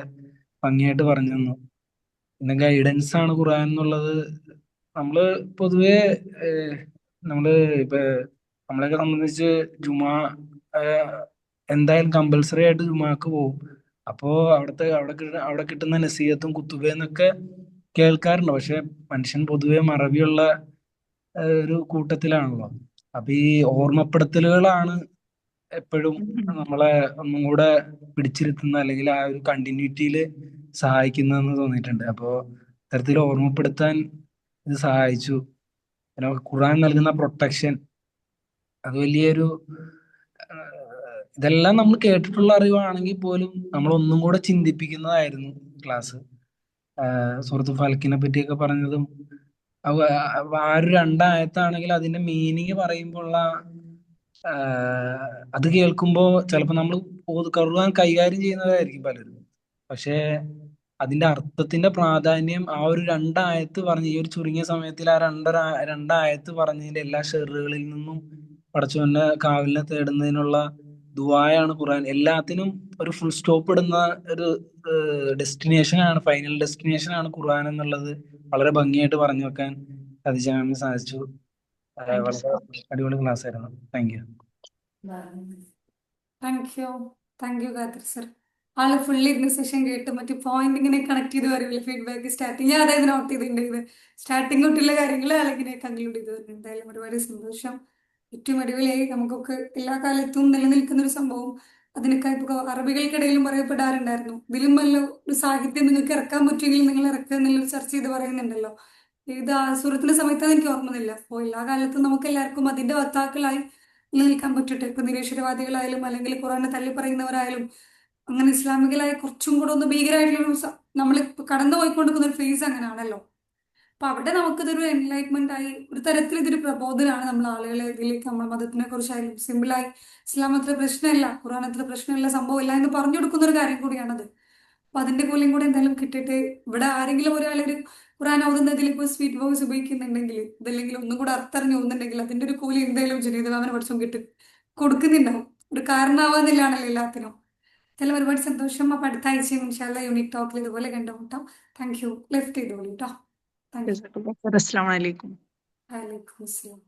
ഭംഗിയായിട്ട് പറഞ്ഞു തന്നു. പിന്നെ ഗൈഡൻസ് ആണ് ഖുർആൻ എന്നുള്ളത്. നമ്മള് പൊതുവെ ഏഹ്, നമ്മള് ഇപ്പൊ നമ്മളെയൊക്കെ സംബന്ധിച്ച് ജുമാ ഏഹ്, എന്തായാലും കമ്പൽസറി ആയിട്ട് ജുമാക്ക് പോകും. അപ്പോ അവിടെ കിട്ടുന്ന നസീഹത്തും കുത്തുബയെന്നൊക്കെ കേൾക്കാറുണ്ട്. പക്ഷെ മനുഷ്യൻ പൊതുവെ മറവിയുള്ള ഒരു കൂട്ടത്തിലാണല്ലോ. അപ്പൊ ഈ ഓർമ്മപ്പെടുത്തലുകളാണ് എപ്പോഴും നമ്മളെ ഒന്നും കൂടെ പിടിച്ചിരുത്തുന്ന, അല്ലെങ്കിൽ ആ ഒരു കണ്ടിന്യൂറ്റിയിൽ സഹായിക്കുന്നതെന്ന് തോന്നിയിട്ടുണ്ട്. അപ്പോ ഇത്തരത്തിൽ ഓർമ്മപ്പെടുത്താൻ ഇത് സഹായിച്ചു. പിന്നെ ഖുർആൻ നൽകുന്ന പ്രൊട്ടക്ഷൻ, അത് വലിയൊരു ഇതെല്ലാം നമ്മൾ കേട്ടിട്ടുള്ള അറിവാണെങ്കിൽ പോലും നമ്മൾ ഒന്നും കൂടെ ചിന്തിപ്പിക്കുന്നതായിരുന്നു ക്ലാസ്. സൂറത്തുൽ ഫൽക്കിനെ പറ്റിയൊക്കെ പറഞ്ഞതും ആ ഒരു രണ്ടായത്താണെങ്കിൽ അതിന്റെ മീനിങ് പറയുമ്പോഴുള്ള അത് കേൾക്കുമ്പോൾ ചിലപ്പോൾ നമ്മൾ ഖുർആൻ കൈകാര്യം ചെയ്യുന്നവരായിരിക്കും പലരും. പക്ഷെ അതിന്റെ അർത്ഥത്തിന്റെ പ്രാധാന്യം ആ ഒരു രണ്ടായത്ത് പറഞ്ഞ് ഈ ഒരു ചുരുങ്ങിയ സമയത്തിൽ ആ രണ്ടായത്ത് പറഞ്ഞതിന്റെ എല്ലാ ഷെറുകളിൽ നിന്നും പടച്ചവന്റെ കാവലിനെ തേടുന്നതിനുള്ള ദുആയാണ് ഖുർആൻ. എല്ലാത്തിനും ഒരു ഫുൾ സ്റ്റോപ്പ് ഇടുന്ന ഒരു ഡെസ്റ്റിനേഷൻ ആണ്, ഫൈനൽ ഡെസ്റ്റിനേഷൻ ആണ് ഖുർആൻ എന്നുള്ളത് വളരെ ഭംഗിയായിട്ട് പറഞ്ഞു വെക്കാൻ ഖദീജ മാമിന് സാധിച്ചു. താങ്ക് യു വളരെ സോ മച്ച്. അടിപൊളി ക്ലാസ് ആയിരുന്നു. Thank you. Thank you. Thank U Khader sir. ആള് ഫുള്ളി ഇരുന്ന് സെഷൻ കേട്ട് മറ്റു പോയിന്റ് ഇങ്ങനെ കണക്ട് ചെയ്ത് വരില്ല. ഫീഡ്ബാക്ക് സ്റ്റാർട്ടിങ് ഞാൻ അതായത് നോട്ട് ചെയ്തിട്ടുണ്ട്. ഇത് സ്റ്റാർട്ടിങ് തൊട്ടുള്ള കാര്യങ്ങൾ ആളിങ്ങനെ കൺക്ലൂഡ് ചെയ്ത് വരുന്നത്. എന്തായാലും ഒരുപാട് സന്തോഷം. ഏറ്റവും അടിപൊളിയായി. നമുക്കൊക്കെ എല്ലാ കാലത്തും നിലനിൽക്കുന്ന ഒരു സംഭവം. അതിനൊക്കെ ഇപ്പൊ അറബികൾക്കിടയിലും പറയപ്പെടാറുണ്ടായിരുന്നു, ഇതിലും വല്ല ഒരു സാഹിത്യം നിങ്ങൾക്ക് ഇറക്കാൻ പറ്റുമെങ്കിൽ നിങ്ങൾ ഇറക്കുക എന്നുള്ളൊരു ചർച്ച ചെയ്ത് പറയുന്നുണ്ടല്ലോ. ഇത് സുഹൃത്തിന്റെ സമയത്താണ് എനിക്ക് ഓർമ്മയില്ല. അപ്പോൾ എല്ലാ കാലത്തും നമുക്ക് എല്ലാവർക്കും അതിന്റെ വക്താക്കളായി നിലനിൽക്കാൻ പറ്റട്ടെ. ഇപ്പൊ നിരീശ്വരവാദികളായാലും അല്ലെങ്കിൽ ഖുറാനെ തള്ളി പറയുന്നവരായാലും അങ്ങനെ ഇസ്ലാമികളായ കുറച്ചും കൂടെ ഒന്ന് ഭീകരമായിട്ടുള്ള നമ്മളിപ്പോ കടന്നു പോയിക്കൊണ്ടിരിക്കുന്ന ഒരു ഫേസ് അങ്ങനെയാണല്ലോ. അപ്പൊ അവിടെ നമുക്കിതൊരു എൻലൈറ്റ്മെന്റ് ആയി ഒരു തരത്തിൽ ഇതൊരു പ്രബോധനമാണ് നമ്മൾ ആളുകളെ ഇതിലേക്ക് നമ്മുടെ മതത്തിനെ കുറിച്ചായാലും സിമ്പിളായി ഇസ്ലാം അത്ര പ്രശ്നമില്ല, ഖുർആൻ അത്ര പ്രശ്നമില്ല, സംഭവമില്ല എന്ന് പറഞ്ഞു കൊടുക്കുന്ന ഒരു കാര്യം കൂടിയാണത്. അപ്പൊ അതിന്റെ കൂലിയും കൂടെ എന്തായാലും കിട്ടിയിട്ട് ഇവിടെ ആരെങ്കിലും ഒരാളൊരു ഖുർആൻ ഓതുന്നതിൽ ഇപ്പോൾ സ്വീറ്റ് വോയിസ് ഉപയോഗിക്കുന്നുണ്ടെങ്കിൽ ഇതല്ലെങ്കിൽ ഒന്നും കൂടെ അർത്ഥറിഞ്ഞ് ഓതുന്നുണ്ടെങ്കിൽ അതിന്റെ ഒരു കൂലി എന്തായാലും ജനീതവാമന പഠിച്ചും കിട്ടും, കൊടുക്കുന്നുണ്ടാവും. ഒരു കാരണമാവാന്നില്ലാണല്ലോ എല്ലാത്തിനും. എന്തായാലും ഒരുപാട് സന്തോഷം. അപ്പൊ അടുത്ത ആഴ്ചയും ഇൻഷാല്ലാ യൂണിറ്റ് ടോക്കിൽ ഇതുപോലെ കണ്ടുമുട്ടാം. Thank you. ലെഫ്റ്റ് ചെയ്തോളൂ കേട്ടോ. Thank you. ജസാക്കല്ലാഹു ഖൈർ. അസ്സലാമു അലൈക്കും. വലൈക്കും അസ്സലാം.